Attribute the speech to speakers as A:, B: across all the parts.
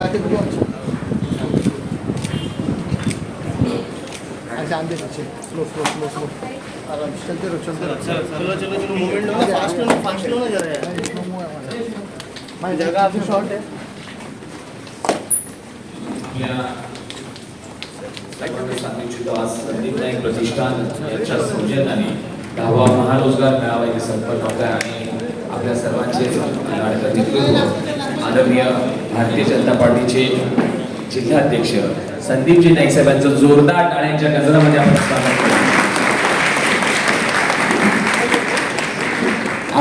A: ऐसे आंदे पीछे स्लो स्लो स्लो स्लो आराम चलते रहो
B: चलो चलो चलो मूवमेंट लो फास्ट लो ना जरा यार
A: मैं जगह आपकी शॉर्ट है
C: संदीप नाईक प्रतिष्ठान यांच्या सौजन्याने 10वा महारोजगार मेळावा इथे संपन्न होत आहे आणि आपल्या सर्वांचे लाडके मित्र आदरणीय भारतीय जनता पार्टीचे जिल्हाध्यक्ष संदीपजी नाईक साहेबांचं जोरदार टाळ्यांच्या गजरामध्ये आपण स्वागत करतो.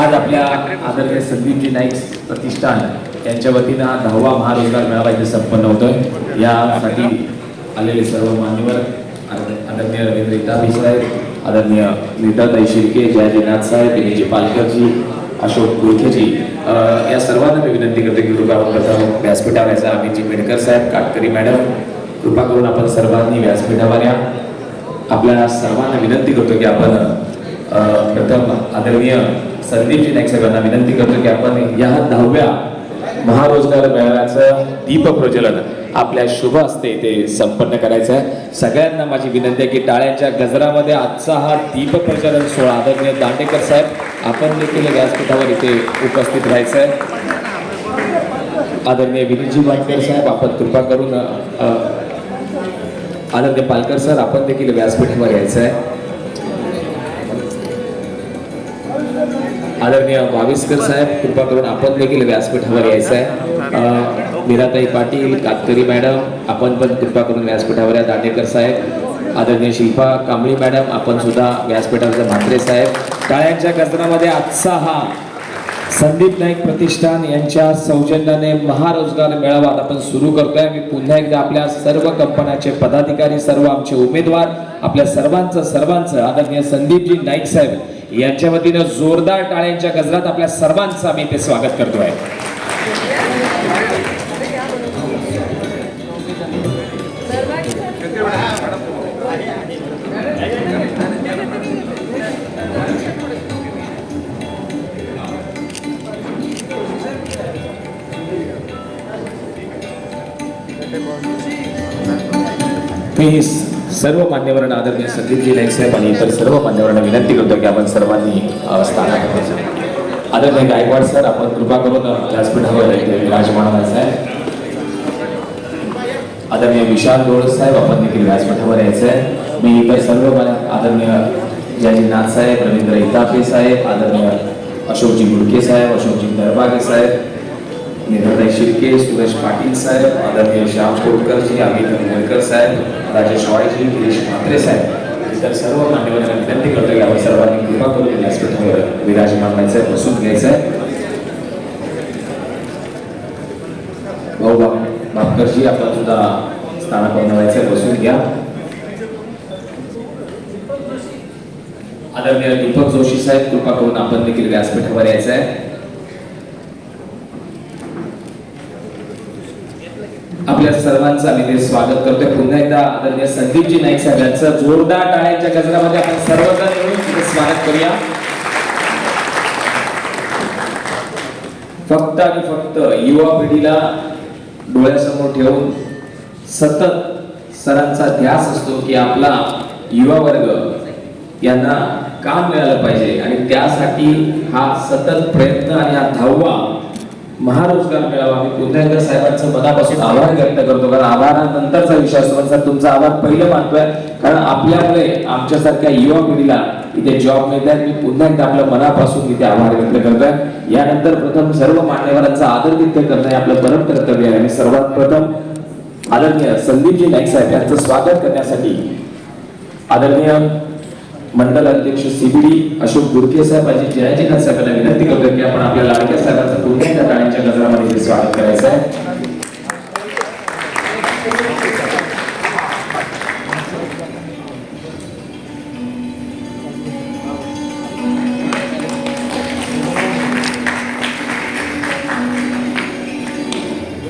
C: आज आपल्या आदरणीय संदीपजी नाईक प्रतिष्ठान यांच्या वतीनं 10वा महारोजगार मेळावा इथे संपन्न होतोय. यासाठी आलेले सर्व मान्यवर आदरणीय रवींद्र इताबी साहेब, आदरणीय नीताताई शिर्के, जयजीनाथ साहेब, विनयजी पालकरजी, अशोक गुरखेजी या सर्वांना मी विनंती करतो की कृपा प्रथम व्यासपीठावर यायचा. अमितजी मेडकर साहेब, काटकरी मॅडम, कृपा करून आपण सर्वांनी व्यासपीठावर या. आपल्या सर्वांना विनंती करतो की आपण प्रथम आदरणीय संदीपजी नाईक साहेबांना विनंती करतो की आपण या 10व्या महारोजगार मेळाव्याचं दीप प्रज्वलन आपल्या शुभ हस्ते ते संपन्न करायचं आहे. सगळ्यांना माझी विनंती आहे की टाळ्यांच्या गजरामध्ये आजचा हा दीप प्रज्वलन सोहळा आदरणीय दांडेकर साहेब आपण देखील व्यासपीठावर इथे उपस्थित राहायचं आहे. आदरणीय विनयजी पालकर साहेब आपण कृपा करून आदरणीय पालकर सर आपण देखील व्यासपीठावर यायचं आहे. आदरणीय भाविस्कर साहेब कृपा करून आपण देखील व्यासपीठावर यायचं आहे. मीराताई पाटील, कातकरी मॅडम आपण पण कृपा करून व्यासपीठावर या. दांडेकर साहेब, आदरणीय शिल्पा कांबळी मॅडम आपण सुद्धा व्यासपीठावर. म्हात्रे साहेब, टाळ्यांच्या गजरामध्ये आजचा हा संदीप नाईक प्रतिष्ठान यांच्या सौजन्याने महारोजगार मेळावा आपण सुरू करतोय. मी पुन्हा एकदा आपल्या सर्व कंपन्यांचे पदाधिकारी, सर्व आमचे उमेदवार, आपल्या सर्वांचं आदरणीय संदीपजी नाईक साहेब यांच्या वतीनं जोरदार टाळ्यांच्या गजरात आपल्या सर्वांचं आम्ही इथे स्वागत करतोय. मी सर्व मान्यवरांना आदरणीय संदीपजी नाईक साहेब आणि इतर सर्व मान्यवरांना विनंती करतो की आपण सर्वांनी स्थानात आदरणीय गायकवाड सर आपण कृपा करून व्यासपीठावर विराजमान व्हायचं आहे. आदरणीय विशाल गोळ साहेब आपण देखील व्यासपीठावर यायचं आहे. मी इतर सर्व आदरणीय जयजीनाथ साहेब, रवींद्र इतापे साहेब, आदरणीय अशोकजी गुडके साहेब, अशोकजी दरबागे साहेब, नीताताई शिर्के, सुरेश पाटील साहेब, आदरणीय श्याम कोटकरजी, अमित मेडकर साहेब, राजेश वाळेजी, गिरीश म्हात्रे साहेब इतर सर्व मान्यवरांना विनंती करतो की आपण सर्वांनी कृपा करून व्यासपीठावर विराजमान व्हायचं आहे, बसून घ्यायचं आहे. भाऊ बापकरजी आपण सुद्धा स्थानापन्न व्हायचं आहे, बसून घ्या. आदरणीय दीपक जोशी साहेब कृपा करून आपण देखील व्यासपीठावर यायचं आहे. आपल्या सर्वांचं आम्ही ते स्वागत करतोय. पुन्हा एकदा आदरणीय संदीपजी नाईक साहेब यांचं जोरदार टाळ्यांच्या गजरामध्ये आपण सर्वजण मिळून स्वागत करूया. फक्त आणि फक्त युवा पिढीला डोळ्यासमोर ठेवून सतत सरांचा ध्यास असतो की आपला युवा वर्ग यांना काम मिळालं पाहिजे आणि त्यासाठी हा सतत प्रयत्न आणि हा 10वा महारोजगार मेळावा मी पुन्हा एकदा साहेबांचं मनापासून आभार व्यक्त करतो. कारण आभारानंतरचा विषय असतो पण सर तुमचा आभार पहिलं मानतोय कारण आपल्यामुळे आमच्यासारख्या युवा पिढीला इथे जॉब मिळत आहे. मी पुन्हा एकदा आपल्या मनापासून इथे आभार व्यक्त करतोय. यानंतर प्रथम सर्व मान्यवरांचा आदरातिथ्य करणं हे आपलं परम कर्तव्य आहे आणि सर्वात प्रथम आदरणीय संदीपजी नाईक साहेब यांचं स्वागत करण्यासाठी आदरणीय मंडल अध्यक्ष सीबीडी अशोक गुरके साहेब आणि जयजीनाथ साहेबांना विनंती करतो की आपण आपल्या लाडक्या साहेबांचं पुन्हा एकदा टाळ्यांच्या गजरामध्ये स्वागत करायचं आहे.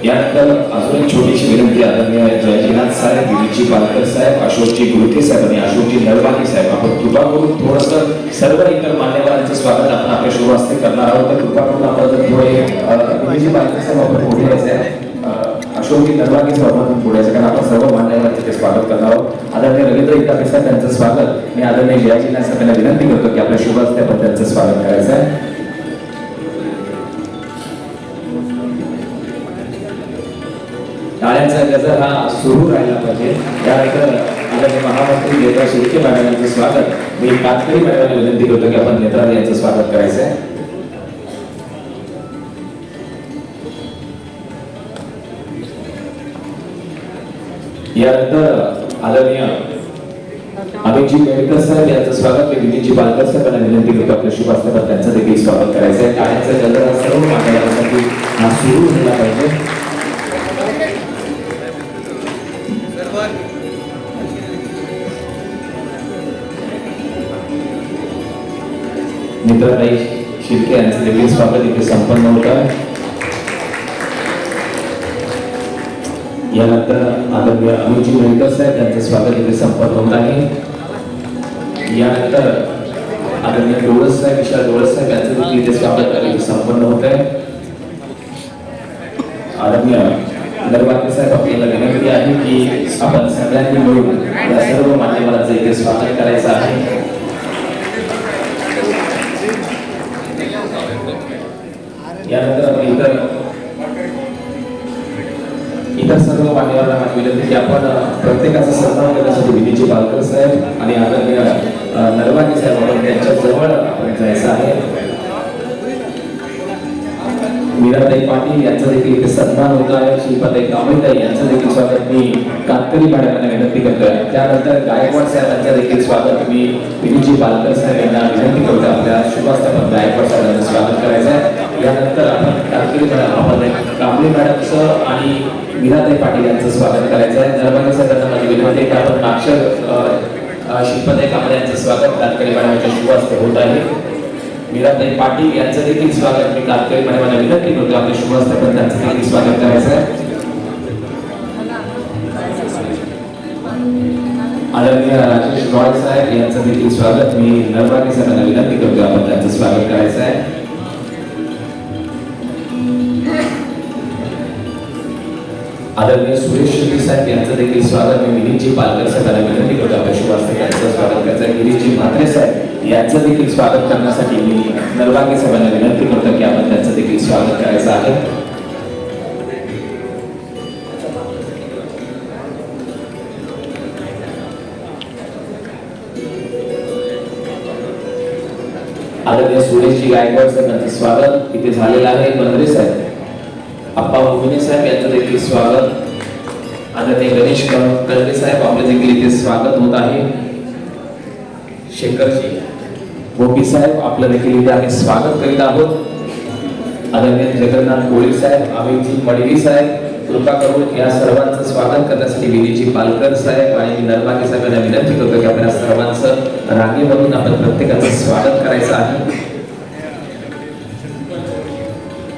C: यानंतर अजून एक छोटीशी विनंती आदरणीय जयजीनाथ साहेब, विनयजी पालकर साहेब, अशोकजी गुरके साहेब आणि अशोकजी दरबागे साहेब आपण कृपा करून थोडंसं सर्व इतर मान्यवरांचं स्वागत आपण आपल्या शुभ हस्ते करणार आहोत. तर कृपा करून आपण थोडे विनयजी पालकर साहेब आपण पुढे यायचं आहे. शेवटी नरवागी सभामधून पुढे कारण आपण सर्व मान्यवरांचे ते स्वागत करणार आहोत. आदरणीय रवींद्र इटापे साहेब त्यांचं स्वागत मी आदरणीय जयाजी नाईक साहेबांना विनंती करतो की आपल्या शुभ हस्ते त्यांचं स्वागत करायचं आहे. टाळ्यांचा गजर हा सुरू राहिला पाहिजे. त्यानंतर आदरणीय महामंत्री नेत्रा शेळके मॅडम यांचं स्वागत मी कातकरी मॅडमला विनंती करतो की आपण नेत्रा यांचं स्वागत करायचं आहे. यानंतर आदरणीय अभिजी मेडकर साहेब यांचं स्वागत मी विनीजी पालकर साहेबांना विनंती करतो आपल्या शुभ हस्ते त्यांचं देखील स्वागत करायचं आहे. टाळ्यांचा गजर हा सर्व मान्यवरांसाठी हा सुरू झाला पाहिजे. मित्रताई शिर्के यांचं देखील स्वागत इथे संपन्न होत आहे. यानंतर आदरणीय अभिजी मेडकर साहेब यांचं स्वागत इथे संपन्न होत आहे. यानंतर आदरणीय डोळस साहेब विशाल डोळस साहेब यांचं देखील इथे स्वागत इथे संपन्न होत आहे. आदरणीय नरवाके साहेब आपल्याला विनंती आहे की आपण सगळ्यांनी मिळून या सर्व मान्यवरांचं इथे स्वागत करायचं आहे. यानंतर आपण इतर सर्व मान्यवरांना विनंती की आपण प्रत्येकाचा सन्मान करण्यासाठी विनीजी पालकर साहेब आणि आदरणीय नरवाके साहेब आपण त्यांच्या जवळ आपण जायचं आहे. मीराताई पाटील यांचा देखील इथे सन्मान होत आहे. शिल्पाताई कांबळेताई यांचं देखील स्वागत मी कातकरी मॅडमांना विनंती करतोय. त्यानंतर गायकवाड साहेब यांचं देखील स्वागत मी विनीजी पालकर साहेब यांना विनंती करतो आपल्या शुभास्थापक गायकवाड साहेबांचं स्वागत करायचं आहे. यानंतर आपण कातकरी मॅडम कांबळे मॅडमचं आणि मीराताई पाटील यांचं स्वागत करायचं आहे. नरवाके साहेबांना माझी विनंती आहे की आपण मागच्या शिल्पाताई कांबळे यांचं स्वागत कातकरी मॅडमच्या शुभास्ते होत आहे. मीराताई पाटील यांचं देखील स्वागत मी कातकरी मॅडमांना विनंती करतो आपल्या शुभास्थापन त्यांचं देखील स्वागत करायचं आहे. आदरणीय राजेश रॉय साहेब यांचं देखील स्वागत मी नरवाके साहेबांना विनंती करतो आपण त्यांचं स्वागत करायचं आहे. आदरणीय सुरेश शेट्टी साहेब यांचं देखील स्वागत मी विनीजी पालकर साहेबांना विनंती करतो आपल्या शुभास्थापन त्यांचं स्वागत करायचं आहे. गिरीजी म्हात्रे साहेब यांचं देखील स्वागत करण्यासाठी मी नरवाके साहेबांना विनंती करतो की आपण त्यांचं देखील स्वागत करायचं आहे. आदरणीय सुरेशजी गायकवाड साहेब यांचं स्वागत इथे झालेलं आहे. बंद्रे साहेब अप्पा मोहिने साहेब यांचं देखील स्वागत. आदरणीय गणेश कळवे साहेब आपले देखील इथे स्वागत होत आहे. शेखरजी गोपी साहेब आपलं देखील इथे आम्ही स्वागत करीत आहोत. आदरणीय जगन्नाथ कोळी साहेब अभिजी मडवी साहेब कृपा करून या सर्वांचं स्वागत करण्यासाठी विनीजी पालकर साहेब आणि नरवाके साहेबांना विनंती करतो की आपल्या सर्वांचं रांगेमधून आपण प्रत्येकाचं स्वागत करायचं आहे.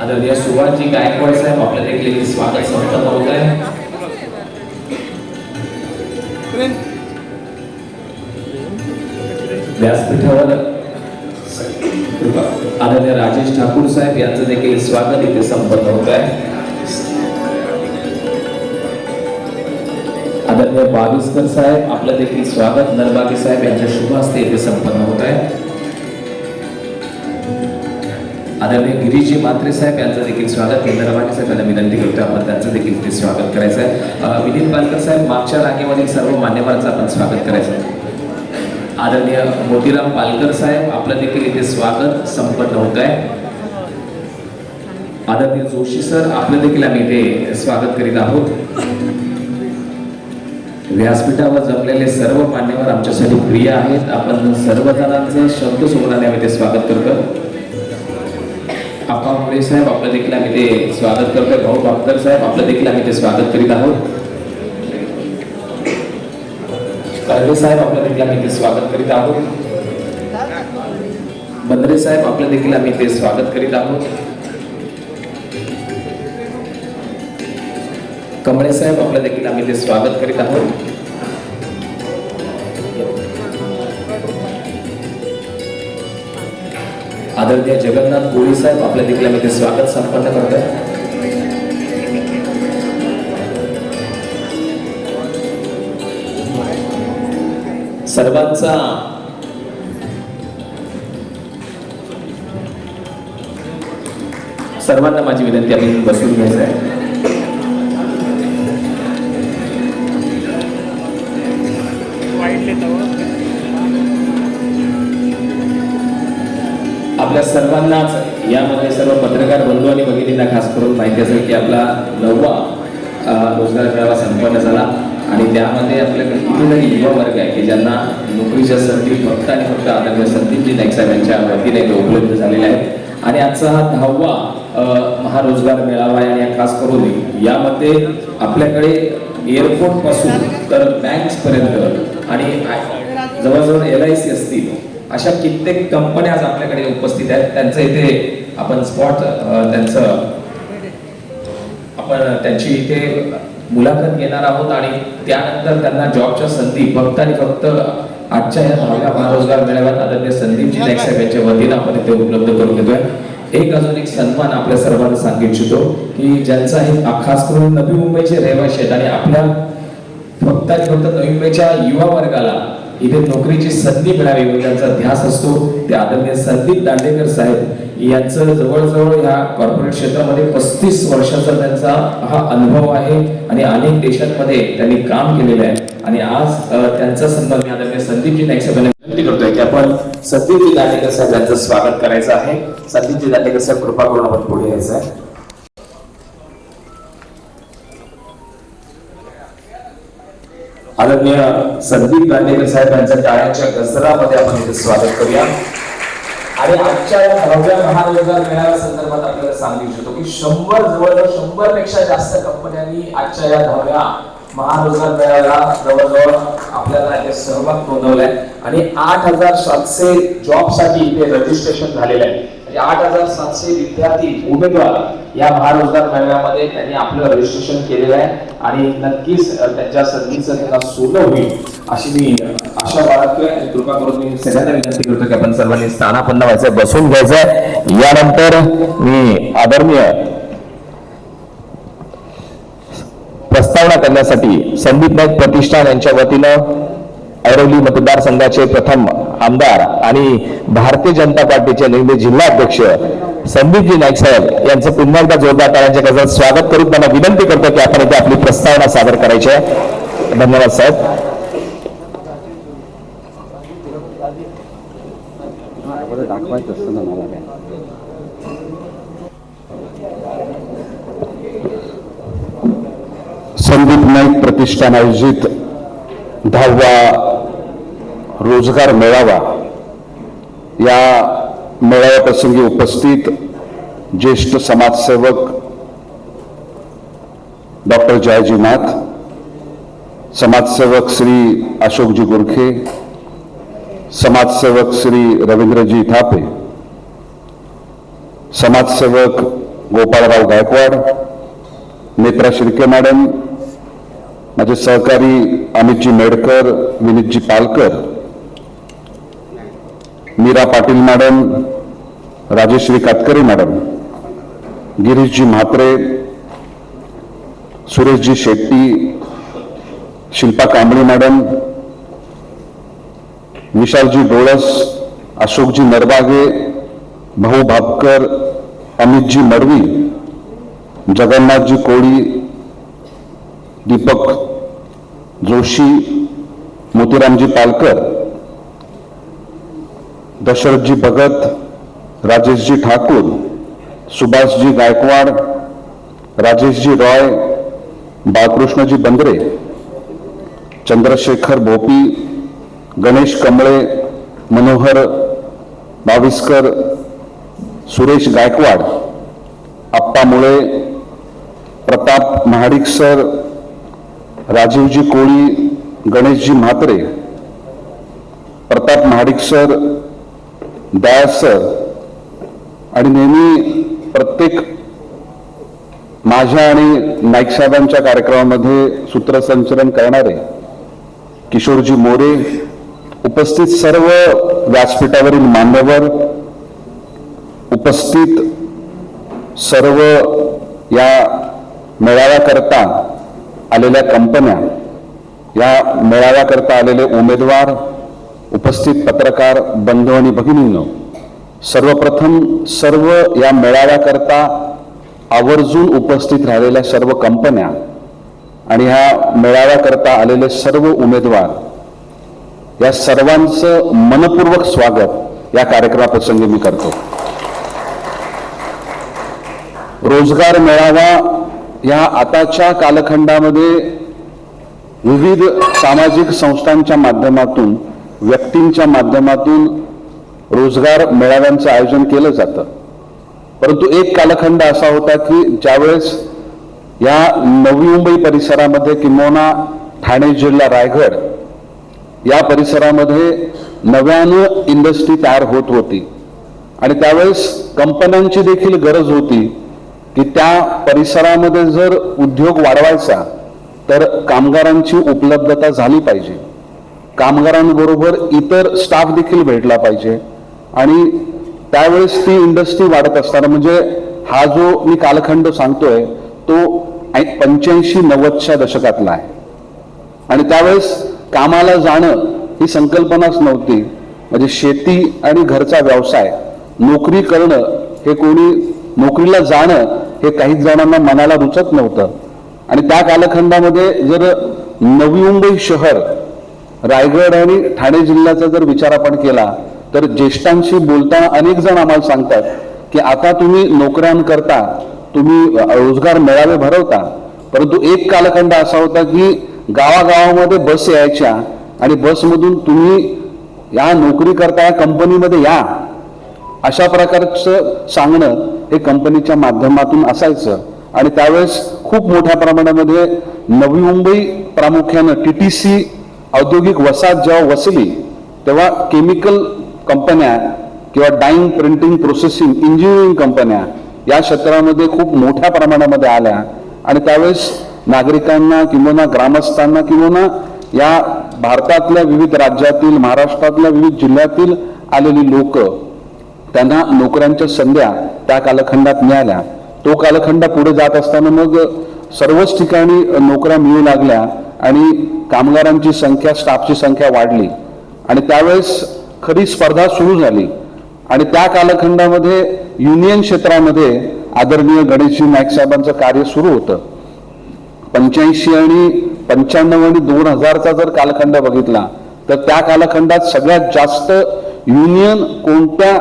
C: आदरणीय सुभाषजी गायकवाड साहेब आपल्या देखील स्वागत संपन्न होत आहे. व्यासपीठावर आदरणीय राजेश ठाकूर साहेब यांचं देखील स्वागत इथे संपन्न होत आहे. आदरणीय बाविस्कर साहेब आपलं देखील स्वागत नरवाके साहेब यांच्या शुभ हस्ते इथे संपन्न होत आहे. आदरणीय गिरीजी म्हात्रे साहेब यांचं देखील स्वागत नरवाके साहेबांना विनंती करतो आपण त्यांचं देखील इथे स्वागत करायचं आहे. विनीत पालकर साहेब मागच्या रांगेमधील सर्व मान्यवरांचं आपण स्वागत करायचं आहे. आदरणीय मोतीराम पालकर साहेब आपलं देखील इथे स्वागत संपन्न होत आहे. आदरणीय जोशी सर आपलं देखील आम्ही इथे स्वागत करीत आहोत. व्यासपीठावर जमलेले सर्व मान्यवर आमच्यासाठी प्रिय आहेत. आपण सर्वजणांचं शब्द सोबत आम्ही ते स्वागत करतो. आप्पा मोरे साहेब आपलं देखील आम्ही ते स्वागत करतोय. भाऊ बापकर साहेब आपलं देखील आम्ही ते स्वागत करीत आहोत. कळवे साहेब आपलं देखील आम्ही ते स्वागत करीत आहोत. बंद्रे साहेब आपलं देखील आम्ही ते स्वागत करीत आहोत. कमळे साहेब आपलं देखील आम्ही ते स्वागत करीत आहोत. आदरणीय जगन्नाथ कोळी साहेब आपल्या देखील आम्ही ते स्वागत संपन्न करतोय. सर्वांना माझी विनंती आहे बसून घ्यायचं आहे. आपल्या सर्वांनाच यामध्ये सर्व पत्रकार बंधू आणि भगिनींना खास करून माहिती असेल की आपला 9वा रोजगार मेळावा संपन्न झाला आणि त्यामध्ये आपल्याकडे कितीतरी युवा वर्ग आहे की ज्यांना नोकरीच्या संधी फक्त आणि फक्त आदरणीय संदीपजी नाईक साहेब यांच्या वतीने उपलब्ध झालेल्या आहेत. आणि आजचा हा 10वा महारोजगार मेळावा आहे आणि खास करून यामध्ये आपल्याकडे एअरपोर्ट पासून तर बँक्स पर्यंत आणि जवळजवळ LIC असतील अशा कित्येक कंपन्या आज आपल्याकडे उपस्थित आहेत. त्यांचं इथे आपण स्पॉट त्यांची इथे मुलाखत घेणार आहोत आणि त्यानंतर त्यांना जॉबच्या संधी फक्त आणि फक्त आजच्या या 10व्या महारोजगार मेळाव्यात आदरणीय संदीपजी नाईक साहेब यांच्या वतीनं आपण इथे उपलब्ध करून देतोय. अजून एक सन्मान आपल्या सर्वांना सांगू इच्छितो की ज्यांचा हे खास करून नवी मुंबईचे रहिवासी आहेत आणि आपल्या फक्त आणि फक्त नवी मुंबईच्या युवा वर्गाला इथे नोकरीची संधी मिळावी व त्यांचा ध्यास असतो ते आदरणीय संदीप दांडेकर साहेब यांचं जवळजवळ ह्या कॉर्पोरेट क्षेत्रामध्ये 35 वर्षाचा त्यांचा हा अनुभव आहे आणि अनेक देशांमध्ये त्यांनी काम केलेलं आहे. आणि आज त्यांचा सन्मान मी आदरणीय संदीपजी नाईक साहेब यांना विनंती करतोय की आपण संदीपजी दांडेकर साहेब यांचं स्वागत करायचं आहे. संदीपजी दांडेकर साहेब कृपा करून आपण पुढे यायचं आहे. आदरणीय संदीप दांडेकर साहेब यांच्या टाळ्यांच्या गजरामध्ये आपण इथे स्वागत करूया. आणि आजच्या 10व्या महारोजगार मेळाव्या संदर्भात आपल्याला सांगू इच्छितो की जवळजवळ 100 पेक्षा जास्त कंपन्यांनी आजच्या या 10व्या महारोजगार मेळाव्याला जवळजवळ आपल्याला इथे सहभाग नोंदवलाय आणि 8700 जॉब साठी इथे रजिस्ट्रेशन झालेलं आहे. 8700 विद्यार्थी उमेदवार या महारोजगार मेळाव्यामध्ये त्यांनी आपलं रजिस्ट्रेशन केलेलं आहे आणि नक्कीच त्यांच्या संधीचं त्यांना सोनं होईल अशी मी आशा बाळगतोय. कृपा करून मी सगळ्यांना विनंती करतो की आपण सर्वांनी स्थानापन्न व्हायचं, बसून घ्यायचंय. यानंतर मी आदरणीय प्रस्तावना करण्यासाठी संदीप नाईक प्रतिष्ठान यांच्या वतीनं ऐरोली मतदारसंघाचे प्रथम आमदार आणि भारतीय जनता पार्टीचे निवडणूक जिल्हा अध्यक्ष संदीपजी नाईक साहेब यांचं पुन्हा एकदा जोरदार टाळ्यांच्या गजरात स्वागत करून त्यांना विनंती करतो की आपण इथे आपली प्रस्तावना सादर करायची आहे. धन्यवाद साहेब.
D: संदीप नाईक प्रतिष्ठान आयोजित 10वा रोजगार मेळावा या मेळाव्याप्रसंगी उपस्थित ज्येष्ठ समाजसेवक डॉक्टर जयाजी नाथ, समाजसेवक श्री अशोकजी गुरखे, समाजसेवक श्री रवींद्रजी थापे, समाजसेवक गोपाळराव गायकवाड, नेत्रा शिर्के मॅडम, माझे सहकारी अमितजी मेडकर, विनीतजी Palkar, Mira Patil madam, Rajshree Katkari madam, Girishji Mhatre, सुरेशजी Shetty, Shilpa Kambli madam, विशालजी डोळस, अशोकजी नरबागे, भाऊ भापकर, अमितजी मडवी, जगन्नाथजी कोळी, दीपक जोशी, मोतीरामजी पालकर, दशरथजी भगत, राजेशजी ठाकूर, सुभाषजी गायकवाड, राजेशजी रॉय, बाळकृष्णजी बंद्रे, चंद्रशेखर भोपी, गणेश कमळे, मनोहर बाविस्कर, सुरेश गायकवाड, आप्पा मुळे, प्रताप महाडिक सर, राजीवजी कोळी, गणेशजी म्हात्रे, प्रताप महाडिक सर, दयाळ सर आणि नेहमी प्रत्येक माझ्या आणि नाईक साहेबांच्या कार्यक्रमामध्ये सूत्रसंचलन करणारे किशोरजी मोरे, उपस्थित सर्व व्यासपीठावरील मान्यवर, उपस्थित सर्व या मेळाव्याकरता आलेल्या कंपन्या, या मेळाव्याकरता आलेले उमेदवार, उपस्थित पत्रकार बंधू आणि भगिनींनो, सर्वप्रथम सर्व या मेळाव्याकरता आवर्जून उपस्थित राहिलेल्या सर्व कंपन्या आणि ह्या मेळाव्याकरता आलेले सर्व उमेदवार या सर्वांचं मनपूर्वक स्वागत या कार्यक्रमाप्रसंगी मी करतो. रोजगार मेळावा या आताच्या कालखंडामध्ये विविध सामाजिक संस्थांच्या माध्यमातून, व्यक्तींच्या माध्यमातून रोजगार मेळाव्यांचं आयोजन केलं जातं. परंतु एक कालखंड असा होता की ज्यावेळेस या नवी मुंबई परिसरामध्ये किंबहुना ठाणे जिल्हा रायगड या परिसरामध्ये नव्यानं इंडस्ट्री तयार होत होती आणि त्यावेळेस कंपन्यांची देखील गरज होती की त्या परिसरामध्ये जर उद्योग वाढवायचा तर कामगारांची उपलब्धता झाली पाहिजे, कामगारांबरोबर इतर स्टाफ देखील भेटला पाहिजे. आणि त्यावेळेस ती इंडस्ट्री वाढत असताना, म्हणजे हा जो मी कालखंड सांगतोय तो 85-90च्या दशकातला आहे आणि त्यावेळेस कामाला जाणं ही संकल्पनाच नव्हती. म्हणजे शेती आणि घरचा व्यवसाय, नोकरी करणं हे कोणी, नोकरीला जाणं हे काही जणांना मनाला रुचत नव्हतं. आणि त्या कालखंडामध्ये जर नवी मुंबई शहर, रायगड आणि ठाणे जिल्ह्याचा जर विचार आपण केला तर ज्येष्ठांशी बोलताना अनेक जण आम्हाला सांगतात की आता तुम्ही नोकऱ्यांकरता तुम्ही रोजगार मेळावे भरवता, परंतु एक कालखंड असा होता की गावागावामध्ये बस यायच्या आणि बसमधून तुम्ही या नोकरी करता या कंपनीमध्ये या, अशा प्रकारचं सांगणं हे कंपनीच्या माध्यमातून असायचं. आणि त्यावेळेस खूप मोठ्या प्रमाणामध्ये नवी मुंबई प्रामुख्यानं TTC औद्योगिक वसाहत जेव्हा वसली तेव्हा केमिकल कंपन्या किंवा डाईंग, प्रिंटिंग, प्रोसेसिंग, इंजिनिअरिंग कंपन्या या क्षेत्रामध्ये खूप मोठ्या प्रमाणामध्ये आल्या. आणि त्यावेळेस नागरिकांना किंवा ग्रामस्थांना किंवा या भारतातल्या विविध राज्यातील, महाराष्ट्रातल्या विविध जिल्ह्यातील आलेली लोक, त्यांना नोकऱ्यांच्या संध्या त्या कालखंडात मिळाल्या. तो कालखंड पुढे जात असताना मग सर्वच ठिकाणी नोकऱ्या मिळू लागल्या आणि कामगारांची संख्या, स्टाफची संख्या वाढली आणि त्यावेळेस खरी स्पर्धा सुरू झाली. आणि त्या कालखंडामध्ये युनियन क्षेत्रामध्ये आदरणीय गणेशजी नाईक साहेबांचं कार्य सुरू होतं. 85 आणि 95 आणि 2000चा जर कालखंड बघितला तर त्या कालखंडात सगळ्यात जास्त युनियन कोणत्या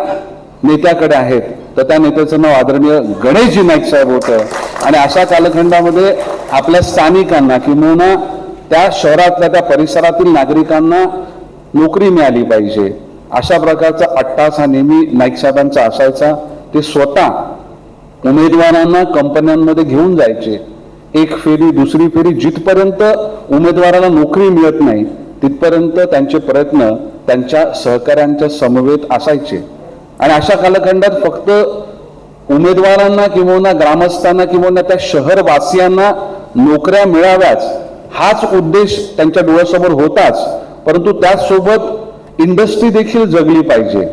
D: नेत्याकडे आहेत तर त्या नेत्याचं नाव आदरणीय गणेशजी नाईक साहेब होतं. आणि अशा कालखंडामध्ये आपल्या स्थानिकांना किंवा त्या शहरातल्या, त्या परिसरातील नागरिकांना नोकरी मिळाली पाहिजे, अशा प्रकारचा अट्टास हा नेहमी नाईक साहेबांचा असायचा. ते स्वतः उमेदवारांना कंपन्यांमध्ये घेऊन जायचे. एक फेरी, दुसरी फेरी, जिथपर्यंत उमेदवाराला नोकरी मिळत नाही तिथपर्यंत त्यांचे प्रयत्न त्यांच्या सहकाऱ्यांच्या समवेत असायचे. आणि अशा कालखंडात फक्त उमेदवारांना किंवा ग्रामस्थांना किंवा त्या शहरवासियांना नोकऱ्या मिळाव्याच हाच उद्देश त्यांच्या डोळ्यासमोर होताच, परंतु त्याचसोबत इंडस्ट्री देखील जगली पाहिजे.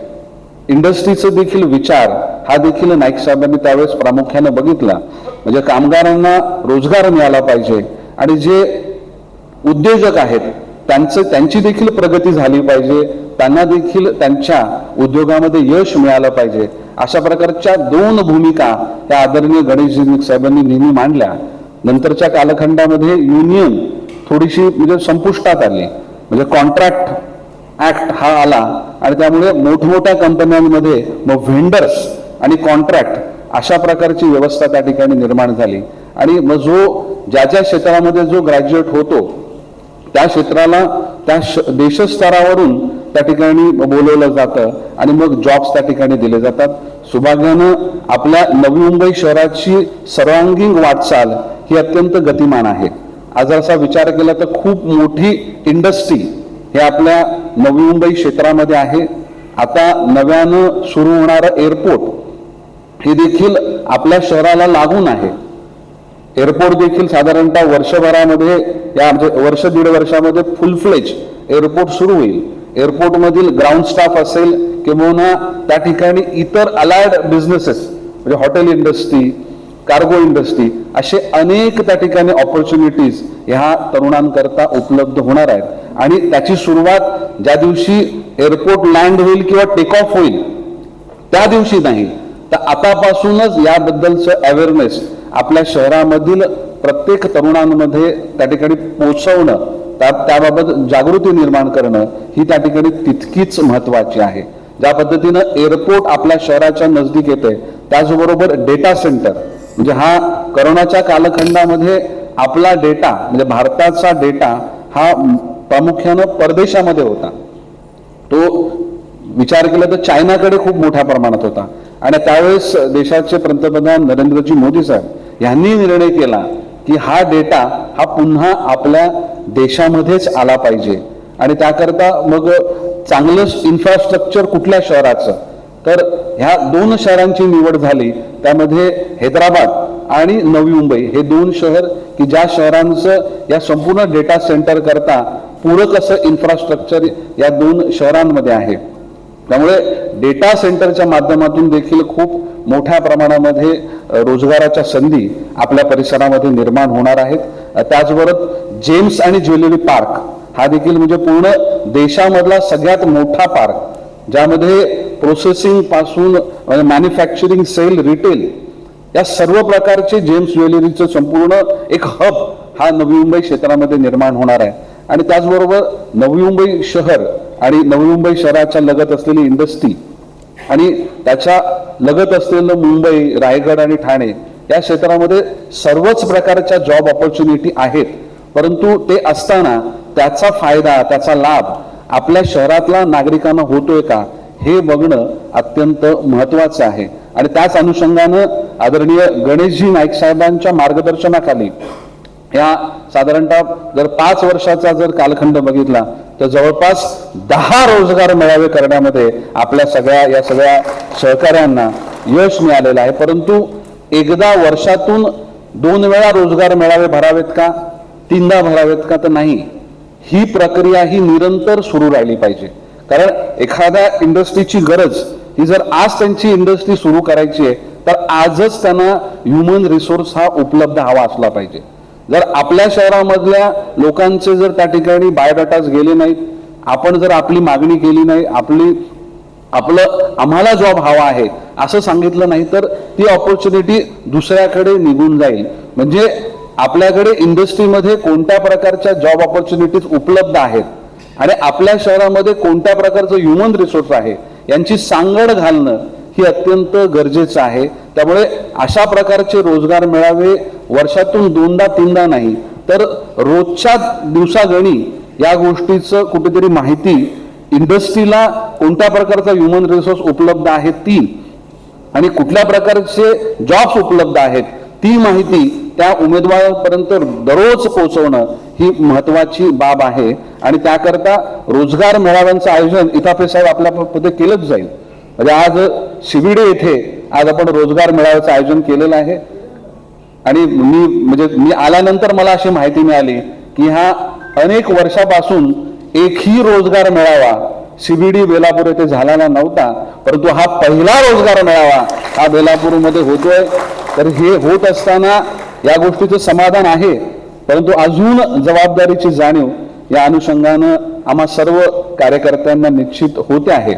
D: इंडस्ट्रीचा देखील विचार हा देखील नाईक साहेबांनी त्यावेळेस प्रामुख्याने बघितला. म्हणजे कामगारांना रोजगार मिळाला पाहिजे आणि जे उद्योजक आहेत त्यांची देखील प्रगती झाली पाहिजे, त्यांना देखील त्यांच्या उद्योगामध्ये यश मिळालं पाहिजे. अशा प्रकारच्या दोन भूमिका त्या आदरणीय गणेशजी साहेबांनी नेहमी मांडल्या. नंतरच्या कालखंडामध्ये युनियन थोडीशी म्हणजे संपुष्टात आली, म्हणजे कॉन्ट्रॅक्ट ऍक्ट हा आला आणि त्यामुळे मोठमोठ्या कंपन्यांमध्ये मग व्हेंडर्स आणि कॉन्ट्रॅक्ट अशा प्रकारची व्यवस्था त्या ठिकाणी निर्माण झाली. आणि मग ज्या क्षेत्रामध्ये जो ग्रॅज्युएट होतो त्या क्षेत्राला त्या देशस्तरावरून त्या ठिकाणी बोलवलं जातं आणि मग जॉब्स त्या ठिकाणी दिले जातात. सौभाग्यानं आपल्या नवी मुंबई शहराची सर्वांगीण वाटचाल ही अत्यंत गतिमान आहे. आज असा विचार केला तर खूप मोठी इंडस्ट्री हे आपल्या नवी मुंबई क्षेत्रामध्ये आहे. आता नव्यानं सुरू होणारं एअरपोर्ट हे देखील आपल्या शहराला लागून आहे. एअरपोर्ट देखील साधारणतः वर्षभरामध्ये या वर्ष दीड वर्षामध्ये फुल फ्लेज एअरपोर्ट सुरू होईल. एअरपोर्टमधील ग्राउंड स्टाफ असेल किंवा त्या ठिकाणी इतर अलाइड बिझनेसेस म्हणजे हॉटेल इंडस्ट्री, कार्गो इंडस्ट्री असे अनेक त्या ठिकाणी ऑपॉर्च्युनिटीज ह्या तरुणांकरता उपलब्ध होणार आहेत. आणि त्याची सुरुवात ज्या दिवशी एअरपोर्ट लँड होईल किंवा टेक ऑफ होईल त्या दिवशी नाही, तर आतापासूनच याबद्दलचं अवेअरनेस आपल्या शहरामधील प्रत्येक तरुणांमध्ये त्या ठिकाणी पोहोचवणं, त्याबाबत जागृती निर्माण करणं ही त्या ठिकाणी तितकीच महत्वाची आहे. ज्या पद्धतीनं एअरपोर्ट आपल्या शहराच्या नजदीक येते, त्याचबरोबर डेटा सेंटर म्हणजे हा करोनाच्या कालखंडामध्ये आपला डेटा म्हणजे भारताचा डेटा हा प्रामुख्यानं परदेशामध्ये होता. तो विचार केला तर चायनाकडे खूप मोठ्या प्रमाणात होता आणि त्यावेळेस देशाचे पंतप्रधान नरेंद्रजी मोदी साहेब यांनी निर्णय केला की हा डेटा हा पुन्हा आपल्या देशामध्येच आला पाहिजे आणि त्याकरता मग चांगलं इन्फ्रास्ट्रक्चर कुठल्या शहराचं, तर ह्या 2 शहरांची निवड झाली. त्यामध्ये हैदराबाद आणि नवी मुंबई हे 2 शहर की ज्या शहरांचं या संपूर्ण डेटा सेंटर करता पूरक असं इन्फ्रास्ट्रक्चर या 2 शहरांमध्ये आहे. त्यामुळे डेटा सेंटरच्या माध्यमातून देखील खूप मोठ्या प्रमाणामध्ये रोजगाराच्या संधी आपल्या परिसरामध्ये निर्माण होणार आहेत. त्याचबरोबर जेम्स आणि ज्वेलरी पार्क हा देखील म्हणजे पूर्ण देशामधला सगळ्यात मोठा पार्क, ज्यामध्ये प्रोसेसिंग पासून मॅन्युफॅक्चरिंग, सेल, रिटेल या सर्व प्रकारचे जेम्स ज्वेलरीचं संपूर्ण एक हब हा नवी मुंबई क्षेत्रामध्ये निर्माण होणार आहे. आणि त्याचबरोबर नवी मुंबई शहर आणि नवी मुंबई शहराच्या लगत असलेली इंडस्ट्री आणि त्याच्या लगत असलेलं मुंबई, रायगड आणि ठाणे या क्षेत्रामध्ये सर्वच प्रकारच्या जॉब ऑपॉर्च्युनिटी आहेत. परंतु ते असताना त्याचा फायदा, त्याचा लाभ आपल्या शहरातल्या नागरिकांना होतोय का हे बघणं अत्यंत महत्वाचं आहे. आणि त्याच अनुषंगानं आदरणीय गणेशजी नाईक साहेबांच्या मार्गदर्शनाखाली या साधारणतः जर 5 वर्षाचा जर कालखंड बघितला तर जवळपास 10 रोजगार मेळावे करण्यामध्ये आपल्या या सगळ्या सहकार्यांना यश मिळालेलं आहे. परंतु एकदा वर्षातून 2 वेळा रोजगार मेळावे भरावेत का, 3दा भरावेत का, तर नाही. ही प्रक्रिया ही निरंतर सुरू राहिली पाहिजे. कारण एखाद्या इंडस्ट्रीची गरज ही जर आज त्यांची इंडस्ट्री सुरू करायची आहे तर आजच त्यांना ह्युमन रिसोर्स हा उपलब्ध हवा असला पाहिजे. जर आपल्या शहरामधल्या लोकांचे जर त्या ठिकाणी बायोडाटाच गेले नाहीत, आपण जर आपली मागणी केली नाही, आम्हाला जॉब हवा आहे असं सांगितलं नाही, तर ती ऑपॉर्च्युनिटी दुसऱ्याकडे निघून जाईल. म्हणजे आपल्याकडे इंडस्ट्रीमध्ये कोणत्या प्रकारच्या जॉब ऑपॉर्च्युनिटीज उपलब्ध आहेत आणि आपल्या शहरामध्ये कोणत्या प्रकारचं ह्युमन रिसोर्स आहे यांची सांगड घालणं ही अत्यंत गरजेचं आहे. त्यामुळे अशा प्रकारचे रोजगार मेळावे वर्षातून 2दा-3दा नाही तर रोजच्या दिवसागणी या गोष्टीचं कुठेतरी माहिती इंडस्ट्रीला कोणत्या प्रकारचा ह्युमन रिसोर्स उपलब्ध आहे ती आणि कुठल्या प्रकारचे जॉब्स उपलब्ध आहेत ती माहिती त्या उमेदवारांपर्यंत दररोज पोहोचवणं ही महत्वाची बाब आहे. आणि त्याकरता रोजगार मेळाव्यांचं आयोजन इथापे साहेब आपल्यामध्ये केलंच जाईल. म्हणजे आज शिबिडे येथे आज आपण रोजगार मेळाव्याचं आयोजन केलेलं आहे. आणि मी आल्यानंतर मला अशी माहिती मिळाली की हा अनेक वर्षापासून एकही रोजगार मेळावा CBD बेलापूर येथे झालेला नव्हता, परंतु हा पहिला रोजगार मेळावा हा बेलापूरमध्ये होतोय. तर हे होत असताना या गोष्टीचं समाधान आहे, परंतु अजून जबाबदारीची जाणीव या अनुषंगानं आम्हा सर्व कार्यकर्त्यांना निश्चित होते आहे.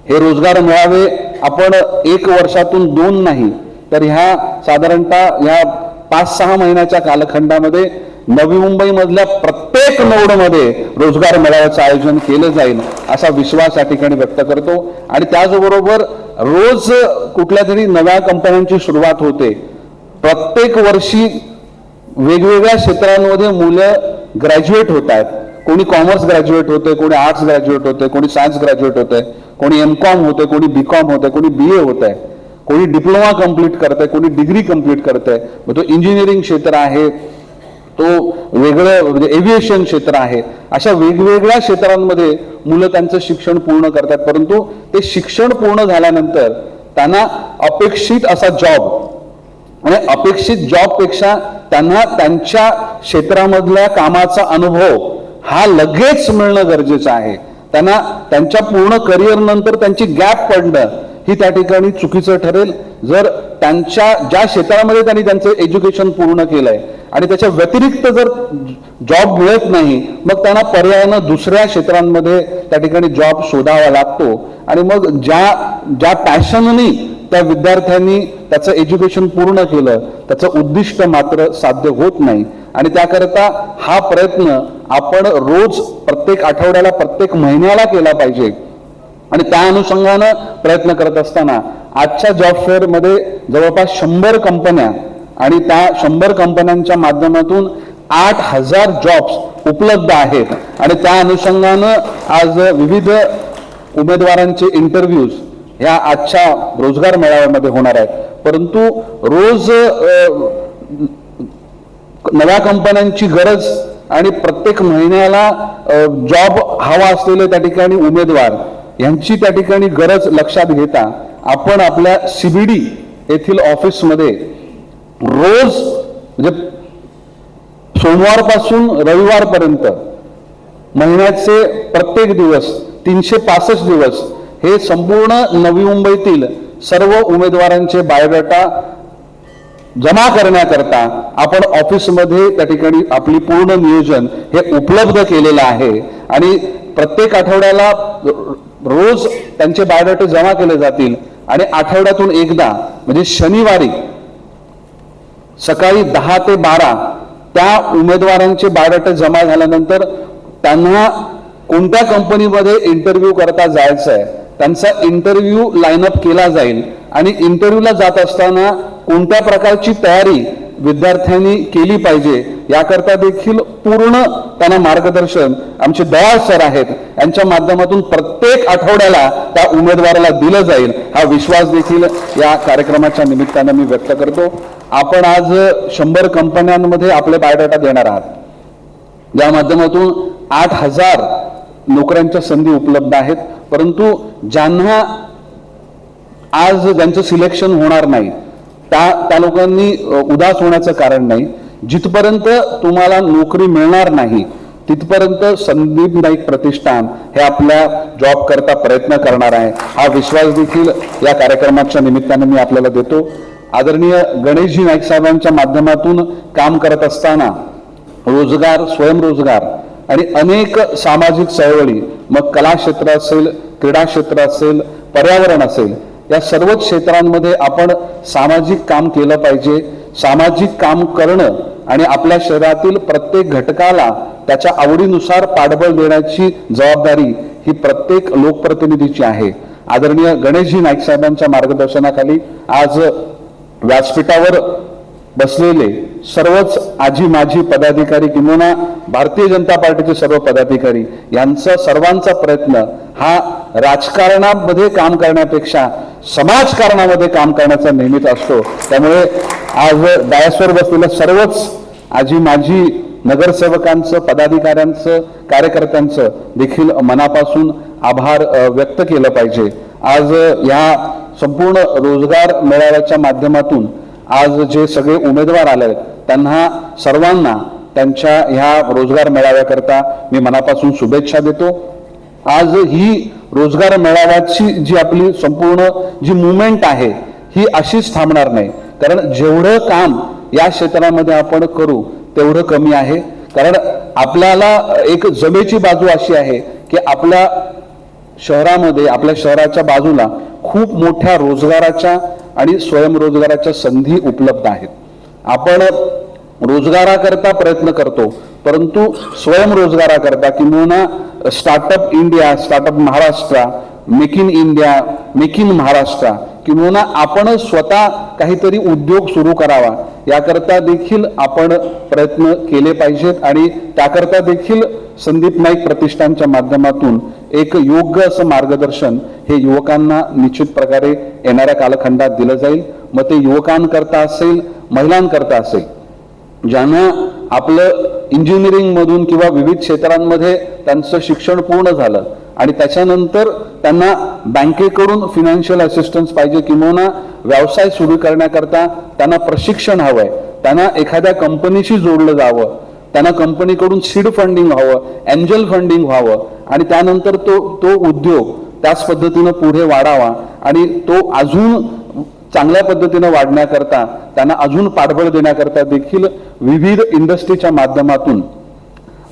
D: हे रोजगार मेळावे आपण 1 वर्षातून 2 नाही तर ह्या साधारणतः ह्या 5-6 महिन्याच्या कालखंडामध्ये नवी मुंबई मधल्या प्रत्येक नोडमध्ये रोजगार मेळाव्याचं आयोजन केलं जाईल असा विश्वास या ठिकाणी व्यक्त करतो. आणि त्याचबरोबर रोज कुठल्या तरी नव्या कंपन्यांची सुरुवात होते. प्रत्येक वर्षी वेगवेगळ्या क्षेत्रांमध्ये मुलं ग्रॅज्युएट होत आहेत. कोणी कॉमर्स ग्रॅज्युएट होते, कोणी आर्ट्स ग्रॅज्युएट होते, कोणी सायन्स ग्रॅज्युएट होते, कोणी M.Com होते, कोणी B.Com होते, कोणी BA होत आहे, कोणी डिप्लोमा कंप्लीट करते, कोणी डिग्री कंप्लीट करते. मग तो इंजिनिअरिंग क्षेत्र आहे, तो वेगळं म्हणजे एव्हिएशन क्षेत्र आहे. अशा वेगवेगळ्या क्षेत्रांमध्ये मुलं त्यांचं शिक्षण पूर्ण करतात. परंतु ते शिक्षण पूर्ण झाल्यानंतर त्यांना अपेक्षित असा जॉब आणि अपेक्षित जॉबपेक्षा त्यांना त्यांच्या क्षेत्रामधल्या कामाचा अनुभव हा लगेच मिळणं गरजेचं आहे. त्यांना त्यांच्या पूर्ण करिअर नंतर त्यांची गॅप पडणं ही त्या ठिकाणी चुकीचं ठरेल. जर त्यांच्या ज्या क्षेत्रामध्ये त्यांनी त्यांचं एज्युकेशन पूर्ण केलंय आणि त्याच्या व्यतिरिक्त जर जॉब मिळत नाही, मग त्यांना पर्यायानं दुसऱ्या क्षेत्रांमध्ये त्या ठिकाणी जॉब शोधावा लागतो. आणि मग ज्या पॅशननी त्या विद्यार्थ्यांनी त्याचं एज्युकेशन पूर्ण केलं, त्याचं उद्दिष्ट मात्र साध्य होत नाही. आणि त्याकरता हा प्रयत्न आपण रोज, प्रत्येक आठवड्याला, प्रत्येक महिन्याला केला पाहिजे. आणि त्या अनुषंगानं प्रयत्न करत असताना आजच्या जॉब फेअरमध्ये जवळपास 100 कंपन्या आणि त्या 100 कंपन्यांच्या माध्यमातून 8,000 जॉब्स उपलब्ध आहेत. आणि त्या अनुषंगानं आज विविध उमेदवारांचे इंटरव्ह्यूज ह्या आजच्या रोजगार मेळाव्यामध्ये होणार आहेत. परंतु रोज नव्या कंपन्यांची गरज आणि प्रत्येक महिन्याला जॉब हवा असलेले त्या ठिकाणी उमेदवार यांची त्या ठिकाणी गरज लक्षात घेता आपण आपल्या CBD येथील ऑफिसमध्ये रोज म्हणजे सोमवारपासून रविवारपर्यंत महिन्याचे प्रत्येक दिवस 365 दिवस हे संपूर्ण नवी मुंबईतील सर्व उमेदवारांचे बायोडाटा जमा करण्याकरता आपण ऑफिसमध्ये त्या ठिकाणी आपली पूर्ण नियोजन हे उपलब्ध केलेलं आहे. आणि प्रत्येक आठवड्याला रोज त्यांचे बायोडाटे जमा केले जातील. आणि आठवड्यातून एकदा म्हणजे शनिवारी सकाळी 10 ते 12 त्या उमेदवारांचे बायोडाटे जमा झाल्यानंतर त्यांना कोणत्या कंपनीमध्ये इंटरव्ह्यू करता जायचं आहे, त्यांचा इंटरव्ह्यू लाईनअप केला जाईल. आणि इंटरव्ह्यूला जात असताना कोणत्या प्रकारची तयारी विद्यार्थ्यांनी केली पाहिजे याकरता देखील पूर्ण त्यांना मार्गदर्शन आमचे दयाळ सर आहेत यांच्या माध्यमातून प्रत्येक आठवड्याला त्या उमेदवाराला दिलं जाईल, हा विश्वास देखील या कार्यक्रमाच्या निमित्तानं मी व्यक्त करतो. आपण आज 100 कंपन्यांमध्ये आपले बायोडाटा देणार आहात. या माध्यमातून 8,000 नोकऱ्यांच्या संधी उपलब्ध आहेत. परंतु ज्यांना आज ज्यांचं सिलेक्शन होणार नाही त्या लोकांनी उदास होण्याचं कारण नाही. जिथपर्यंत तुम्हाला नोकरी मिळणार नाही तिथपर्यंत संदीप नाईक प्रतिष्ठान हे आपल्या जॉब करता प्रयत्न करणार आहे, हा विश्वास देखील या कार्यक्रमाच्या निमित्तानं मी आपल्याला देतो. आदरणीय गणेशजी नाईक साहेबांच्या माध्यमातून काम करत असताना रोजगार, स्वयंरोजगार आणि अनेक सामाजिक चळवळी, मग कला क्षेत्र असेल, क्रीडा क्षेत्र असेल, पर्यावरण असेल, या सर्वच क्षेत्रांमध्ये आपण सामाजिक काम केलं पाहिजे. सामाजिक काम करणं आणि आपल्या शहरातील प्रत्येक घटकाला त्याच्या आवडीनुसार पाठबळ देण्याची जबाबदारी ही प्रत्येक लोकप्रतिनिधीची आहे. आदरणीय गणेशजी नाईक साहेबांच्या मार्गदर्शनाखाली आज व्यासपीठावर बसलेले सर्वच आजी माजी पदाधिकारी किंवा भारतीय जनता पार्टीचे सर्व पदाधिकारी यांचा सर्वांचा प्रयत्न हा राजकारणामध्ये काम करण्यापेक्षा समाजकारणामध्ये काम करण्याचा नेहमीच असतो. त्यामुळे आज डायसवर बसलेल्या सर्वच आजी माजी नगरसेवकांचं, पदाधिकाऱ्यांचं, कार्यकर्त्यांचं देखील मनापासून आभार व्यक्त केलं पाहिजे. आज या संपूर्ण रोजगार मेळाव्याच्या माध्यमातून आज जे सगळे उमेदवार आले त्यांना सर्वांना त्यांच्या ह्या रोजगार मेळाव्याकरता मी मनापासून शुभेच्छा देतो. आज ही रोजगार मेळाव्याची जी आपली संपूर्ण जी मुवमेंट आहे ही अशीच थांबणार नाही. कारण जेवढं काम या क्षेत्रामध्ये आपण करू तेवढं कमी आहे. कारण आपल्याला एक जमेची बाजू अशी आहे की आपल्या शहरामध्ये, आपल्या शहराच्या बाजूला खूप मोठ्या रोजगाराच्या आणि स्वयंरोजगाराच्या संधी उपलब्ध आहेत. आपण रोजगाराकरता प्रयत्न करतो, परंतु स्वयंरोजगाराकरता किंवा startup India, startup Maharashtra, make in India, make in Maharashtra किंवा आपण स्वतः काहीतरी उद्योग सुरू करावा याकरता देखील आपण प्रयत्न केले पाहिजेत. आणि त्याकरता देखील संदीप नाईक प्रतिष्ठानच्या माध्यमातून एक योग्य असं मार्गदर्शन हे युवकांना निश्चित प्रकारे येणाऱ्या कालखंडात दिलं जाईल. मग ते युवकांकरता असेल, महिलांकरता असेल, ज्यांना आपलं इंजिनिअरिंग मधून किंवा विविध क्षेत्रांमध्ये त्यांचं शिक्षण पूर्ण झालं आणि त्याच्यानंतर त्यांना बँकेकडून फायनान्शियल असिस्टन्स पाहिजे किंवा व्यवसाय सुरू करण्याकरता त्यांना प्रशिक्षण हवंय, त्यांना एखाद्या कंपनीशी जोडलं जावं, त्यांना कंपनीकडून सीड फंडिंग व्हावं, एंजल फंडिंग व्हावं आणि त्यानंतर तो उद्योग त्याच पद्धतीनं पुढे वाढावा आणि तो अजून चांगल्या पद्धतीनं वाढण्याकरता, त्यांना अजून पाठबळ देण्याकरता देखील विविध इंडस्ट्रीच्या माध्यमातून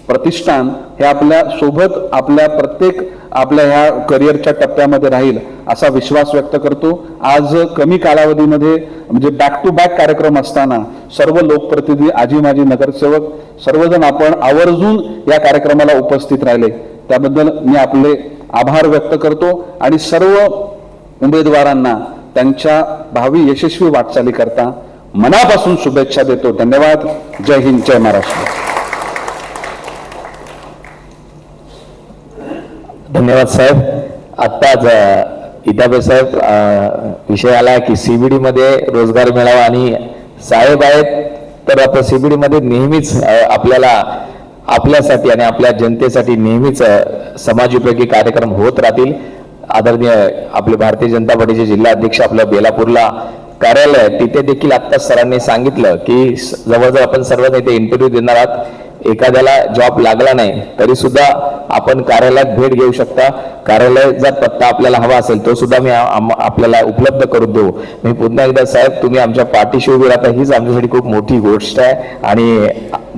D: प्रतिष्ठान हे आपल्या सोबत आपल्या ह्या करिअरच्या टप्प्यामध्ये राहील असा विश्वास व्यक्त करतो. आज कमी कालावधीमध्ये म्हणजे बॅक टू बॅक कार्यक्रम असताना सर्व लोकप्रतिनिधी, आजी माजी नगरसेवक सर्वजण आपण आवर्जून या कार्यक्रमाला उपस्थित राहिले, त्याबद्दल मी आपले आभार व्यक्त करतो आणि सर्व उमेदवारांना त्यांच्या भावी यशस्वी वाटचालीकरता मनापासून शुभेच्छा देतो. धन्यवाद. जय हिंद, जय महाराष्ट्र.
E: धन्यवाद साहेब. आत्ताच इटाबे साहेब विषय आला की CBD मध्ये रोजगार मेळावा आणि साहेब आहेत, तर आता CBD मध्ये नेहमीच आपल्याला आपल्यासाठी आणि आपल्या जनतेसाठी नेहमीच समाजोपयोगी कार्यक्रम होत राहतील. आदरणीय आपले भारतीय जनता पार्टीचे जिल्हा अध्यक्ष आपल्या बेलापूरला कार्यालय, तिथे देखील आत्ता सरांनी सांगितलं की जवळजवळ आपण सर्व इथे इंटरव्ह्यू देणार आहात. एखाद्याला जॉब लागला नाही तरी सुद्धा आपण कार्यालयात भेट घेऊ शकता. कार्यालयाचा पत्ता आपल्याला हवा असेल तो सुद्धा मी आपल्याला उपलब्ध करून देऊ. मी पुन्हा एकदा साहेब, तुम्ही आमच्या पाठीशी उभी राहता हीच आमच्यासाठी खूप मोठी गोष्ट आहे. आणि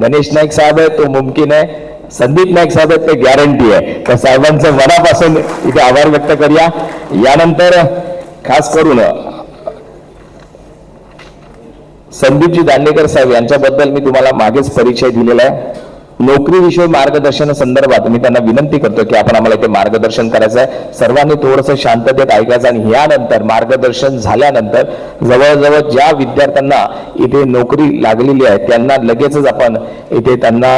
E: गणेश नाईक साहेब आहे तो मुमकिन आहे, संदीप नाईक साहेब आहेत ते गॅरंटी आहे. तर साहेबांचं मनापासून इथे आभार व्यक्त करूया. यानंतर खास करून संदीपजी दांडेकर साहेब यांच्याबद्दल मी तुम्हाला मागेच परिचय दिलेला आहे. नोकरीविषयी मार्गदर्शन संदर्भात मी त्यांना विनंती करतो की आपण आम्हाला इथे मार्गदर्शन करायचं आहे. सर्वांनी थोडंसं शांततेत ऐकायचं आणि यानंतर मार्गदर्शन झाल्यानंतर जवळजवळ ज्या विद्यार्थ्यांना इथे नोकरी लागलेली आहे त्यांना लगेचच आपण इथे त्यांना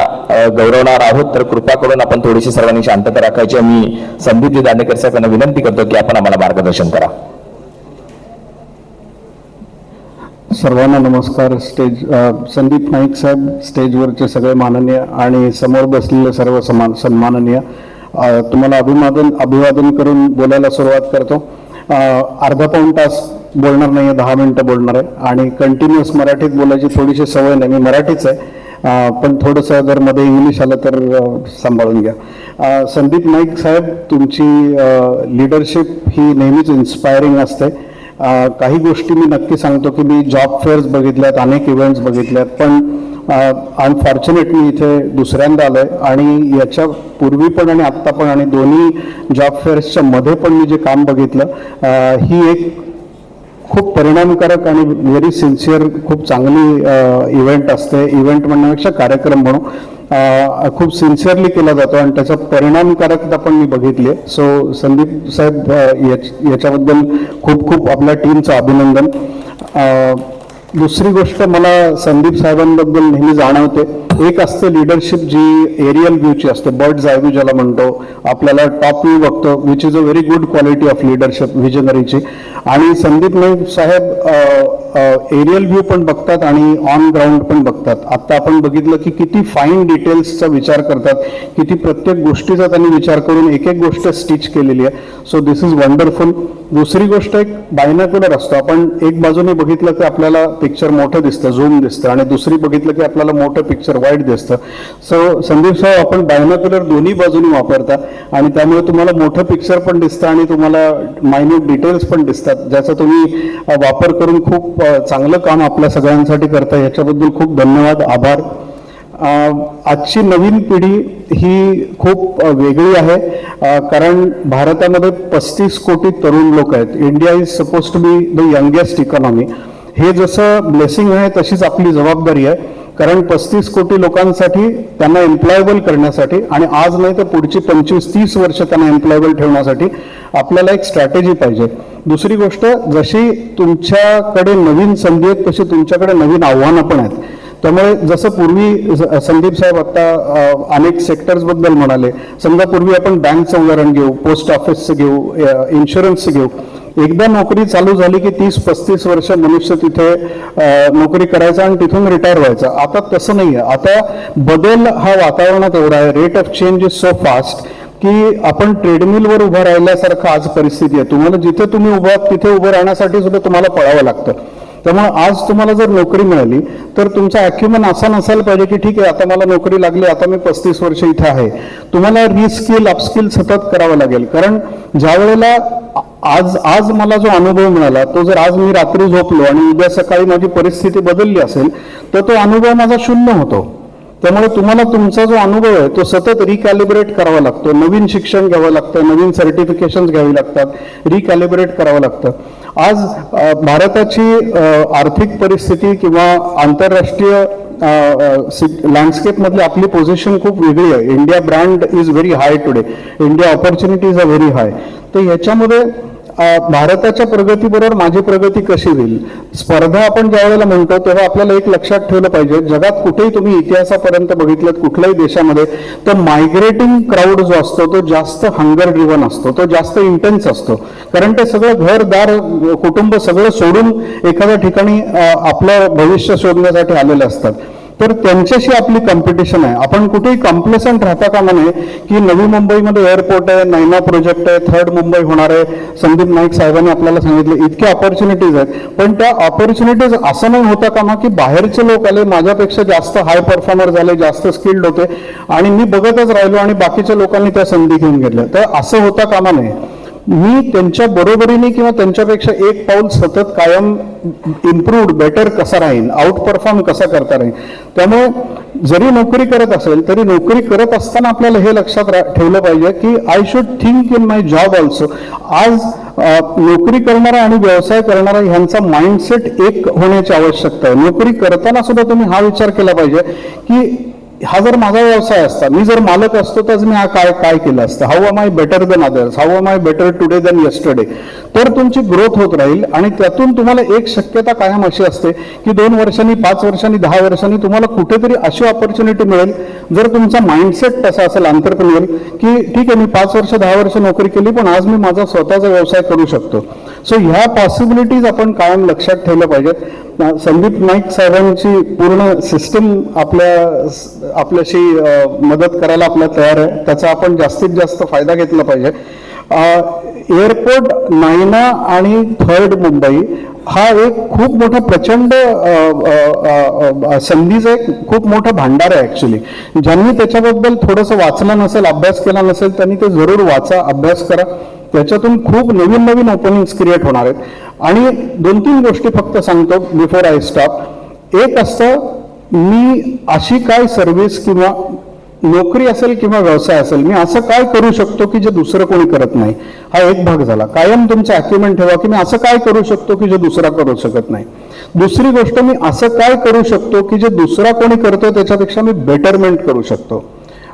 E: गौरवणार आहोत. तर कृपा करून आपण थोडीशी सर्वांनी शांतता राखायची. मी संदीपजी दांडेकर साहेब यांना विनंती करतो की आपण आम्हाला मार्गदर्शन करा.
F: सर्वांना नमस्कार. संदीप नाईक साहेब, स्टेजवरचे सगळे माननीय आणि समोर बसलेले सर्व सन्माननीय, तुम्हाला अभिवादन करून बोलायला सुरुवात करतो. अर्धा पाऊण तास बोलणार नाही, 10 मिनिटं बोलणार आहे आणि कंटिन्युअस मराठीत बोलायची थोडीशी सवय नाही. मी मराठीच आहे, पण थोडंसं जर मध्ये इंग्लिश आलं तर सांभाळून घ्या. संदीप नाईक साहेब, तुमची लिडरशिप ही नेहमीच इन्स्पायरिंग असते. काही गोष्टी मी नक्की सांगतो की मी जॉब फेअर्स बघितल्यात, अनेक इव्हेंट्स बघितल्यात, पण अनफॉर्च्युनेटली इथे दुसऱ्यांदा आलोय आणि याच्या पूर्वी पण आणि आत्ता पण आणि दोन्ही जॉब फेअर्सच्या मध्ये पण मी जे काम बघितलं ही एक खूप परिणामकारक आणि व्हेरी सिन्सिअर खूप चांगली इव्हेंट असते. इव्हेंट म्हणण्यापेक्षा कार्यक्रम म्हणून खूप सिन्सिअरली केला जातो आणि त्याचा परिणामकारकता पण मी बघितली आहे. सो संदीप साहेब याच्याबद्दल खूप खूप आपल्या टीमचं अभिनंदन. दुसरी गोष्ट मला संदीप साहेबांबद्दल नेहमी जाणवते, एक असते लिडरशिप जी एरियल व्ह्यूची असते, बर्ड्स आय व्ह्यू ज्याला म्हणतो, आपल्याला टॉप व्ह्यू बघतो, which is a very good quality of leadership व्हिजनरीची. आणि संदीप नाईक साहेब एरियल व्ह्यू पण बघतात आणि ऑन ग्राउंड पण बघतात. आता आपण बघितलं की किती फाईन डिटेल्सचा विचार करतात, किती प्रत्येक गोष्टीचा त्यांनी विचार करून एक एक गोष्ट स्टिच केलेली आहे. So this is wonderful. दुसरी गोष्ट, एक बायनॉक्युलर असतो, आपण एक बाजूने बघितलं की आपल्याला पिक्चर मोठं दिसतं, झूम दिसतं, आणि दुसरी बघितलं की आपल्याला मोठं पिक्चर वाईट दिसतं. सो संदीप साहेब, आपण बायनॉक्युलर दोन्ही बाजूनी वापरता आणि त्यामुळे तुम्हाला मोठं पिक्चर पण दिसतं आणि तुम्हाला मायन्यूट डिटेल्स पण दिसतात, ज्याचा तुम्ही वापर करून खूप चांगलं काम आपल्या सगळ्यांसाठी करता. याच्याबद्दल खूप धन्यवाद, आभार. आजची नवीन पिढी ही खूप वेगळी आहे, कारण भारतामध्ये 35 कोटी तरुण लोक आहेत. India is suppose to be the youngest economy. हे जसं ब्लेसिंग आहे तशीच आपली जबाबदारी आहे, कारण 35 कोटी लोकांसाठी त्यांना एम्प्लॉयबल करण्यासाठी आणि आज नाही तर पुढची 25-30 वर्ष त्यांना एम्प्लॉयबल ठेवण्यासाठी आपल्याला एक स्ट्रॅटेजी पाहिजे. दुसरी गोष्ट, जशी तुमच्याकडे नवीन संधी आहेत तशी तुमच्याकडे नवीन आव्हानं पण आहेत. त्यामुळे जसं पूर्वी संदीप साहेब आता अनेक सेक्टर्स बद्दल म्हणाले, समजा पूर्वी आपण बँकचं उदाहरण घेऊ, पोस्ट ऑफिसचं घेऊ, इन्शुरन्सचं घेऊ. एकदा नोकरी चालू झाली की 30-35 वर्ष मनुष्य तिथे नोकरी करायचा आणि तिथून रिटायर व्हायचा. आता तसं नाही आहे. आता बदल हा वातावरणात एवढा आहे, rate of change is so fast की आपण ट्रेडमिलवर उभं राहिल्यासारखं आज परिस्थिती आहे. तुम्हाला जिथे तुम्ही उभं तिथे उभं राहण्यासाठी सुद्धा तुम्हाला पळावं लागतं. त्यामुळे आज तुम्हाला जर नोकरी मिळाली तर तुमचा अॅक्युमेंट असा नसायला पाहिजे की ठीक आहे आता मला नोकरी लागली, आता मी 35 वर्ष इथे आहे. तुम्हाला रिस्किल अपस्किल सतत करावं लागेल. कारण ज्या वेळेला आज मला जो अनुभव मिळाला तो जर आज मी रात्री झोपलो आणि उद्या सकाळी माझी परिस्थिती बदलली असेल तर तो अनुभव माझा शून्य होतो. त्यामुळे तुम्हाला तुमचा जो अनुभव आहे तो सतत रिकॅलिब्रेट करावा लागतो. नवीन शिक्षण घ्यावं लागतं, नवीन सर्टिफिकेशन घ्यावी लागतात, रिकॅलिब्रेट करावं लागतं. आज भारताची आर्थिक परिस्थिती किंवा आंतरराष्ट्रीय लँडस्केपमधली आपली पोझिशन खूप वेगळी आहे. India brand is very high today, India opportunities are very high. तर याच्यामध्ये भारताच्या प्रगतीबरोबर माझी प्रगती कशी होईल, स्पर्धा आपण ज्या वेळेला म्हणतो तेव्हा आपल्याला एक लक्षात ठेवलं पाहिजे, जगात कुठेही तुम्ही इतिहासापर्यंत बघितलं कुठल्याही देशामध्ये तर मायग्रेटिंग क्राऊड जो असतो तो जास्त हंगर ड्रिव्हन असतो, तो जास्त इंटेन्स असतो. कारण ते सगळं घरदार कुटुंब सगळं सोडून एखाद्या ठिकाणी आपलं भविष्य शोधण्यासाठी आलेले असतात. तर त्यांच्याशी आपली कॉम्पिटिशन आहे. आपण कुठेही कॉम्प्लेसंट राहता कामा नये की नवी मुंबईमध्ये एअरपोर्ट आहे, नैना प्रोजेक्ट आहे, थर्ड मुंबई होणार आहे. संदीप नाईक साहेबांनी आपल्याला सांगितले इतक्या ऑपॉर्च्युनिटीज आहेत, पण त्या ऑपॉर्च्युनिटीज असं नाही होता कामा की बाहेरचे लोक आले, माझ्यापेक्षा जास्त हाय परफॉर्मर झाले, जास्त स्किल्ड होते आणि मी बघतच राहिलो आणि बाकीच्या लोकांनी त्या संधी घेऊन घेतल्या. तर असं होता कामा नये. मी त्यांच्या बरोबरीने किंवा त्यांच्यापेक्षा एक पाऊल सतत कायम इम्प्रूव्ड बेटर कसा राहीन, आउट परफॉर्म कसा करता राहीन. त्यामुळे जरी नोकरी करत असेल तरी नोकरी करत असताना आपल्याला हे लक्षात ठेवलं पाहिजे की I should think in my job also. आज नोकरी करणारा आणि व्यवसाय करणारा ह्यांचा माइंडसेट एक होण्याची आवश्यकता आहे. नोकरी करताना सुद्धा तुम्ही हा विचार केला पाहिजे की हा जर माझा व्यवसाय असता, मी जर मालक असतो तर मी हा काय केलं असतं, how am I better than others, how am I better today than yesterday. तर तुमची ग्रोथ होत राहील आणि त्यातून तुम्हाला एक शक्यता कायम अशी असते की 2 वर्षांनी, 5 वर्षांनी, 10 वर्षांनी तुम्हाला कुठेतरी अशी ऑपॉर्च्युनिटी मिळेल जर तुमचा माइंडसेट तसा असेल एंटरप्रेन्योर की ठीक आहे मी 5 वर्ष 10 वर्ष नोकरी केली पण आज मी माझा स्वतःचा व्यवसाय करू शकतो. सो ह्या पॉसिबिलिटीज आपण कायम लक्षात ठेवलं पाहिजेत. संदीप नाईक साहेबांची पूर्ण सिस्टम आपल्याशी मदत करायला आपल्या तयार आहे. त्याचा आपण जास्तीत जास्त फायदा घेतला पाहिजे. एअरपोर्ट नैना आणि थर्ड मुंबई हा एक खूप मोठा प्रचंड संधीचा एक खूप मोठा भांडार आहे ऍक्च्युली. ज्यांनी त्याच्याबद्दल थोडंसं वाचलं नसेल, अभ्यास केला नसेल त्यांनी ते जरूर वाचा, अभ्यास करा. त्याच्यातून खूप नवीन नवीन ओपनिंग्स क्रिएट होणार आहेत. आणि 2-3 गोष्टी फक्त सांगतो बिफोर आय स्टॉप. एक असतं मी अशी काय सर्व्हिस किंवा नोकरी असेल किंवा व्यवसाय असेल मी असं काय करू शकतो की जे दुसरं कोणी करत नाही. हा एक भाग झाला. कायम तुमचं अॅक्युमेंट ठेवा की मी असं काय करू शकतो की जे दुसरा करू शकत नाही. दुसरी गोष्ट मी असं काय करू शकतो की जे दुसरा कोणी करतो त्याच्यापेक्षा मी बेटरमेंट करू शकतो.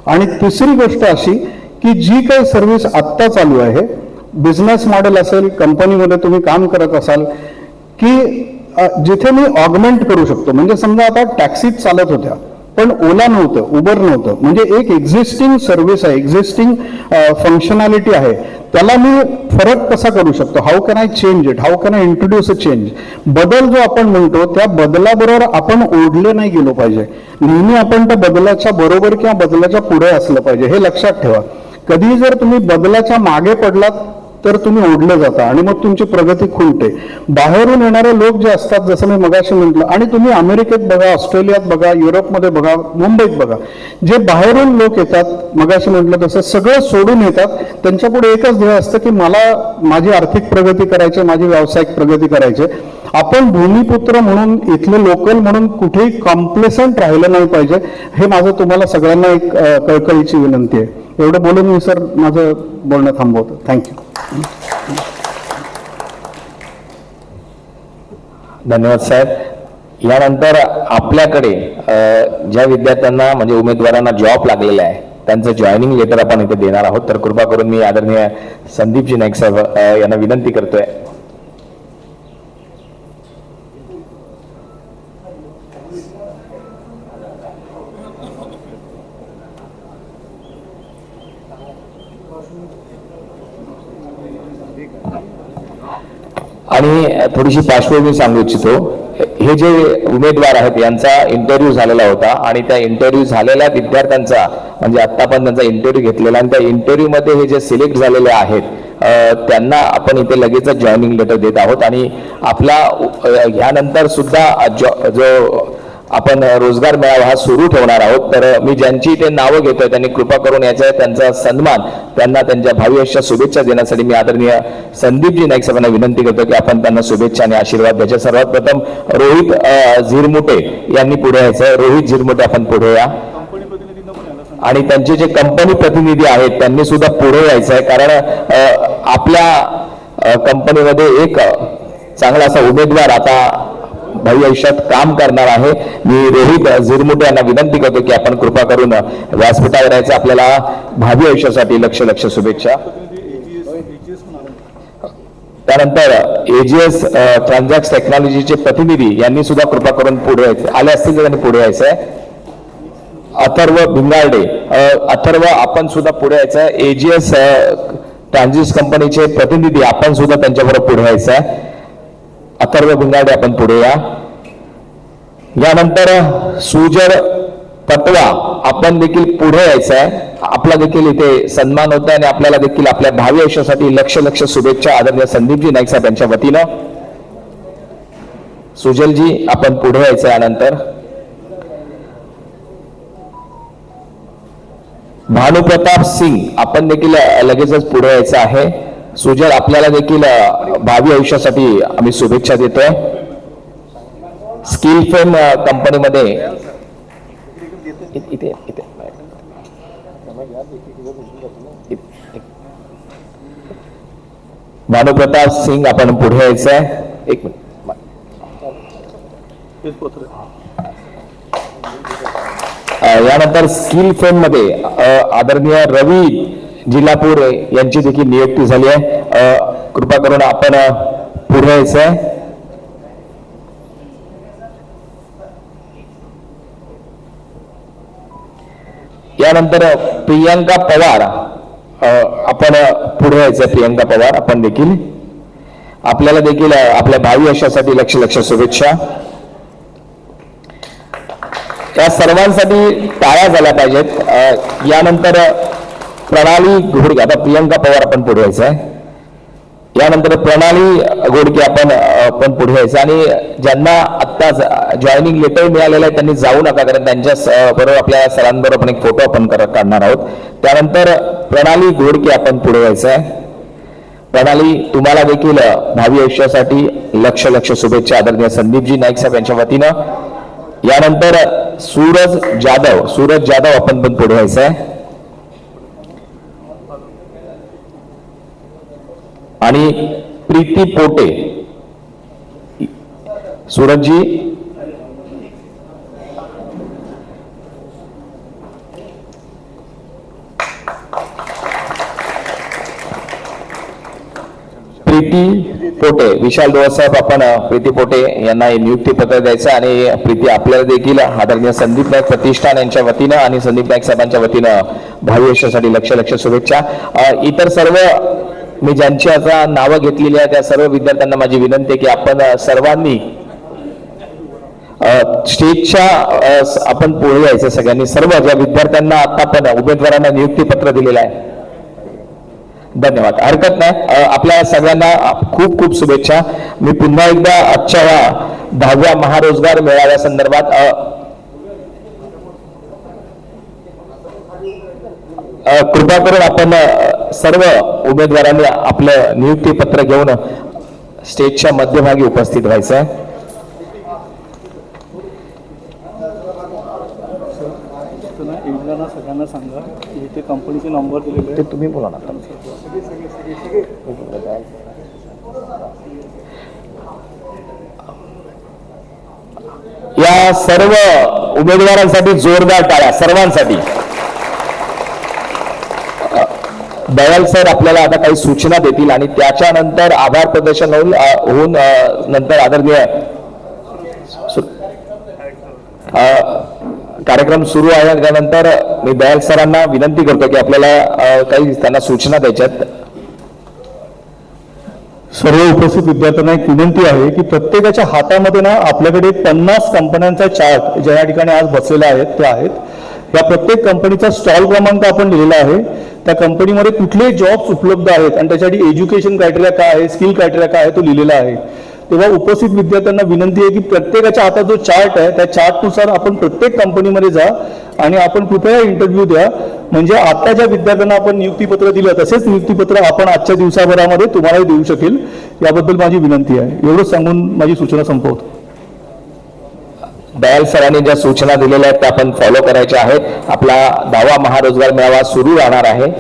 F: आणि तिसरी गोष्ट अशी की जी काही सर्व्हिस आत्ता चालू आहे, बिझनेस मॉडेल असेल, कंपनीमध्ये तुम्ही काम करत असाल की जिथे मी ऑगमेंट करू शकतो. म्हणजे समजा आता टॅक्सीत चालत होत्या पण ओला नव्हतं, उबर नव्हतं, म्हणजे एक एक्झिस्टिंग सर्व्हिस आहे, एक्झिस्टिंग फंक्शनॅलिटी आहे, त्याला मी फरक कसा करू शकतो. How can I change it, how can I introduce a change. बदल जो आपण म्हणतो त्या बदलाबरोबर आपण ओढले नाही गेलो पाहिजे. नेहमी आपण त्या बदलाच्या बरोबर किंवा बदलाच्या पुढे असलं पाहिजे. हे लक्षात ठेवा. कधी जर तुम्ही बदलाच्या मागे पडलात तर तुम्ही ओढले जाता आणि मग तुमची प्रगती खुंटते. बाहेरून येणारे लोक जे असतात, जसं मी मगाशी म्हटलं, आणि तुम्ही अमेरिकेत बघा, ऑस्ट्रेलियात बघा, युरोपमध्ये बघा, मुंबईत बघा, जे बाहेरून लोक येतात, मगाशी म्हटलं तसं सगळं सोडून येतात, त्यांच्यापुढे एकच ध्येय असतं की मला माझी आर्थिक प्रगती करायची, माझी व्यावसायिक प्रगती करायची. आपण भूमिपुत्र म्हणून, इथले लोकल म्हणून कुठेही कॉम्प्लेसंट राहिलं नाही पाहिजे. हे माझं तुम्हाला सगळ्यांना एक कळकळीची विनंती आहे. एवढं बोलून मी सर माझं बोलणं थांबवतो. थँक्यू.
E: धन्यवाद साहेब. यानंतर आपल्याकडे ज्या विद्यार्थ्यांना म्हणजे उमेदवारांना जॉब लागलेला आहे त्यांचं जॉईनिंग लेटर आपण इथे देणार आहोत. तर कृपा करून मी आदरणीय संदीपजी नाईक साहेब यांना विनंती करतोय. आणि थोडीशी पार्श्वभूमी सांगू इच्छितो. हे जे उमेदवार आहेत यांचा इंटरव्ह्यू झालेला होता आणि त्या इंटरव्ह्यू झालेल्या विद्यार्थ्यांचा म्हणजे आता पण त्यांचा इंटरव्ह्यू घेतलेला आणि त्या इंटरव्ह्यू मध्ये हे जे सिलेक्ट झालेले आहेत त्यांना आपण इथे लगेच जॉईनिंग लेटर देत आहोत आणि आपला ह्यानंतर सुद्धा जो आपण रोजगार मेळावा हा सुरू ठेवणार आहोत. तर मी ज्यांची इथे नावं घेतोय त्यांनी कृपा करून याचा त्यांचा सन्मान, त्यांना त्यांच्या भावी आयुष्यात शुभेच्छा देण्यासाठी मी आदरणीय संदीपजी नाईक साहेबांना विनंती करतो की आपण त्यांना शुभेच्छा आणि आशीर्वाद द्यायचे. सर्वात प्रथम रोहित झिरमुटे यांनी पुढे यायचं. रोहित झिरमुटे आपण पुढे या आणि त्यांचे जे कंपनी प्रतिनिधी आहेत त्यांनी सुद्धा पुढे यायचं आहे, कारण आपल्या कंपनीमध्ये एक चांगला असा उमेदवार आता भावी आयुष्यात काम करणार आहे. मी रोहित झिरमुटे यांना विनंती करतो की आपण कृपा करून व्यासपीठावर यायचं. आपल्याला भावी आयुष्यासाठी लक्ष शुभेच्छा. त्यानंतर एजीएस ट्रान्झॅक्ट टेक्नॉलॉजीचे प्रतिनिधी यांनी सुद्धा कृपा करून पुढे यायचं. आले असतील तर त्यांनी पुढे यायचं आहे. अथर्व भिंगारडे, अथर्व आपण सुद्धा पुढे यायचं. एजीएस ट्रान्झिट कंपनीचे प्रतिनिधी आपण सुद्धा त्यांच्याबरोबर पुढे यायचं आहे. अथर्व भिंगारडे आपण पुढे या. यानंतर सुजर पटवा आपण देखील पुढे यायचं आहे. आपला देखील इथे सन्मान होत आहे आणि आपल्याला देखील आपल्या भावी आयुष्यासाठी लक्ष शुभेच्छा आदरणीय संदीपजी नाईक साहेब यांच्या वतीनं. सुजलजी आपण पुढे यायचं. यानंतर भानुप्रताप सिंग आपण देखील लगेचच पुढे यायचं आहे. सुजल आपल्याला देखील भावी आयुष्यासाठी आम्ही शुभेच्छा देतोय. स्किल फेम कंपनीमध्ये इथे भानुप्रताप सिंग आपण पुढे यायचं आहे. एक मिनिट. यानंतर स्किल फेम मध्ये आदरणीय रवी जिल्हापूर यांची देखील नियुक्ती झाली आहे. कृपा करून आपण पुढे यायचं आहे. यानंतर प्रियंका पवार आपण पुढे यायचं. प्रियंका पवार आपण देखील आपल्याला देखील आपल्या भावी आयुष्यासाठी लक्ष शुभेच्छा. या सर्वांसाठी टाळ्या झाल्या पाहिजेत. यानंतर प्रणाली घोडके, आता प्रियंका पवार आपण पुढे यायचं आहे. यानंतर प्रणाली घोडके आपण पुढे यायचं आणि ज्यांना आत्ता जॉईनिंग लेटर मिळालेलं आहे त्यांनी जाऊ नका, कारण त्यांच्या बरोबर आपल्या सरांबरोबर आपण एक फोटो आपण काढणार आहोत. त्यानंतर प्रणाली घोडके आपण पुढे यायचं आहे. प्रणाली तुम्हाला देखील भावी आयुष्यासाठी लक्ष शुभेच्छा आदरणीय संदीपजी नाईक साहेब यांच्या वतीनं. यानंतर सूरज जाधव आपण पण पुढे यायचं आहे. आणि प्रीती पोटे. सूरजजी प्रीती पोटे, विशाल साहेब आपण प्रीती पोटे यांना नियुक्ती पत्र द्यायचं आणि प्रीती आपल्याला देखील आदरणीय संदीप नाईक प्रतिष्ठान यांच्या वतीनं आणि संदीप नाईक साहेबांच्या वतीनं भावी आयुष्यासाठी लक्ष शुभेच्छा. इतर सर्व मी ज्यांची आता नावं घेतलेली आहे त्या सर्व विद्यार्थ्यांना माझी विनंती आहे की आपण सर्वांनी स्टेजच्या आपण पुढे यायचं. सगळ्यांनी सर्व ज्या विद्यार्थ्यांना आता आपण उमेदवारांना नियुक्ती पत्र दिलेलं आहे. धन्यवाद. हरकत नाही. आपल्या सगळ्यांना खूप शुभेच्छा. मी पुन्हा एकदा आजच्या या 10व्या महारोजगार मेळाव्या संदर्भात कृपा करून आपण सर्व उमेदवारांनी आपलं नियुक्ती पत्र घेऊन स्टेजच्या मध्यभागी उपस्थित व्हायचं आहे.
F: सगळ्यांना सांगा इथे कंपनीचे नंबर दिलेले
E: ते तुम्ही बोला ना. या सर्व उमेदवारांसाठी जोरदार टाळ्या सर्वांसाठी. दयाल सर आपल्याला आता काही सूचना देतील आणि त्याच्यानंतर आभार प्रदर्शन होऊन नंतर आदरणीय कार्यक्रम सुरू आहे. त्यानंतर मी दयाल सरांना विनंती करतो की आपल्याला काही त्यांना सूचना द्यायच्यात.
F: सर्व उपस्थित विद्यार्थ्यांना एक विनंती आहे की प्रत्येकाच्या हातामध्ये ना आपल्याकडे 50 कंपन्यांचा चार्ट ज्या या ठिकाणी आज बसलेले आहेत ते आहेत.
G: या प्रत्येक कंपनीचा स्टॉल क्रमांक आपण लिहिलेला आहे. त्या कंपनीमध्ये कुठले जॉब्स उपलब्ध आहेत आणि त्याच्यासाठी एज्युकेशन क्रायटेरिया काय आहे, स्किल क्रायटेरिया काय आहे तो लिहिलेला आहे. तेव्हा उपस्थित विद्यार्थ्यांना विनंती आहे की प्रत्येकाच्या हातात जो चार्ट आहे त्या चार्टनुसार आपण प्रत्येक कंपनीमध्ये जा आणि आपण कृपया इंटरव्ह्यू द्या. म्हणजे आता ज्या विद्यार्थ्यांना आपण नियुक्तीपत्र दिलं तसेच नियुक्तीपत्र आपण आजच्या दिवसाभरामध्ये तुम्हालाही देऊ शकेल, याबद्दल माझी विनंती आहे. एवढंच सांगून माझी सूचना संपवतो.
E: दयाल सरांनी ज्या सूचना दिलेल्या आहेत त्या आपण फॉलो करायच्या आहेत. आपला 10वा महारोजगार मेळावा सुरू राहणार आहे.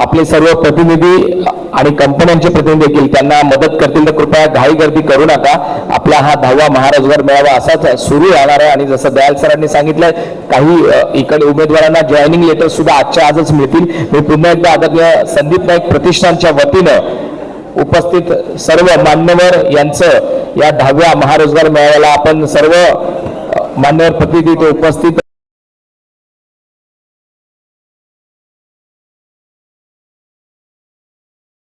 E: आपले सर्व प्रतिनिधी आणि कंपन्यांचे प्रतिनिधी देखील त्यांना मदत करतील तर कृपया घाई गर्दी करू नका. आपला हा 10वा महारोजगार मेळावा असाच सुरू राहणार आहे. आणि जसं दयाल सरांनी सांगितलं, काही इकडे उमेदवारांना जॉईनिंग लेटर सुद्धा आजच्या आजच मिळतील. मी पुन्हा एकदा आदरणीय संदीप नाईक प्रतिष्ठानच्या वतीनं उपस्थित सर्व मान्यवर यांचं या 10व्या महारोजगार मेळाव्याला आपण सर्व मान्यवर प्रतिनिधी उपस्थित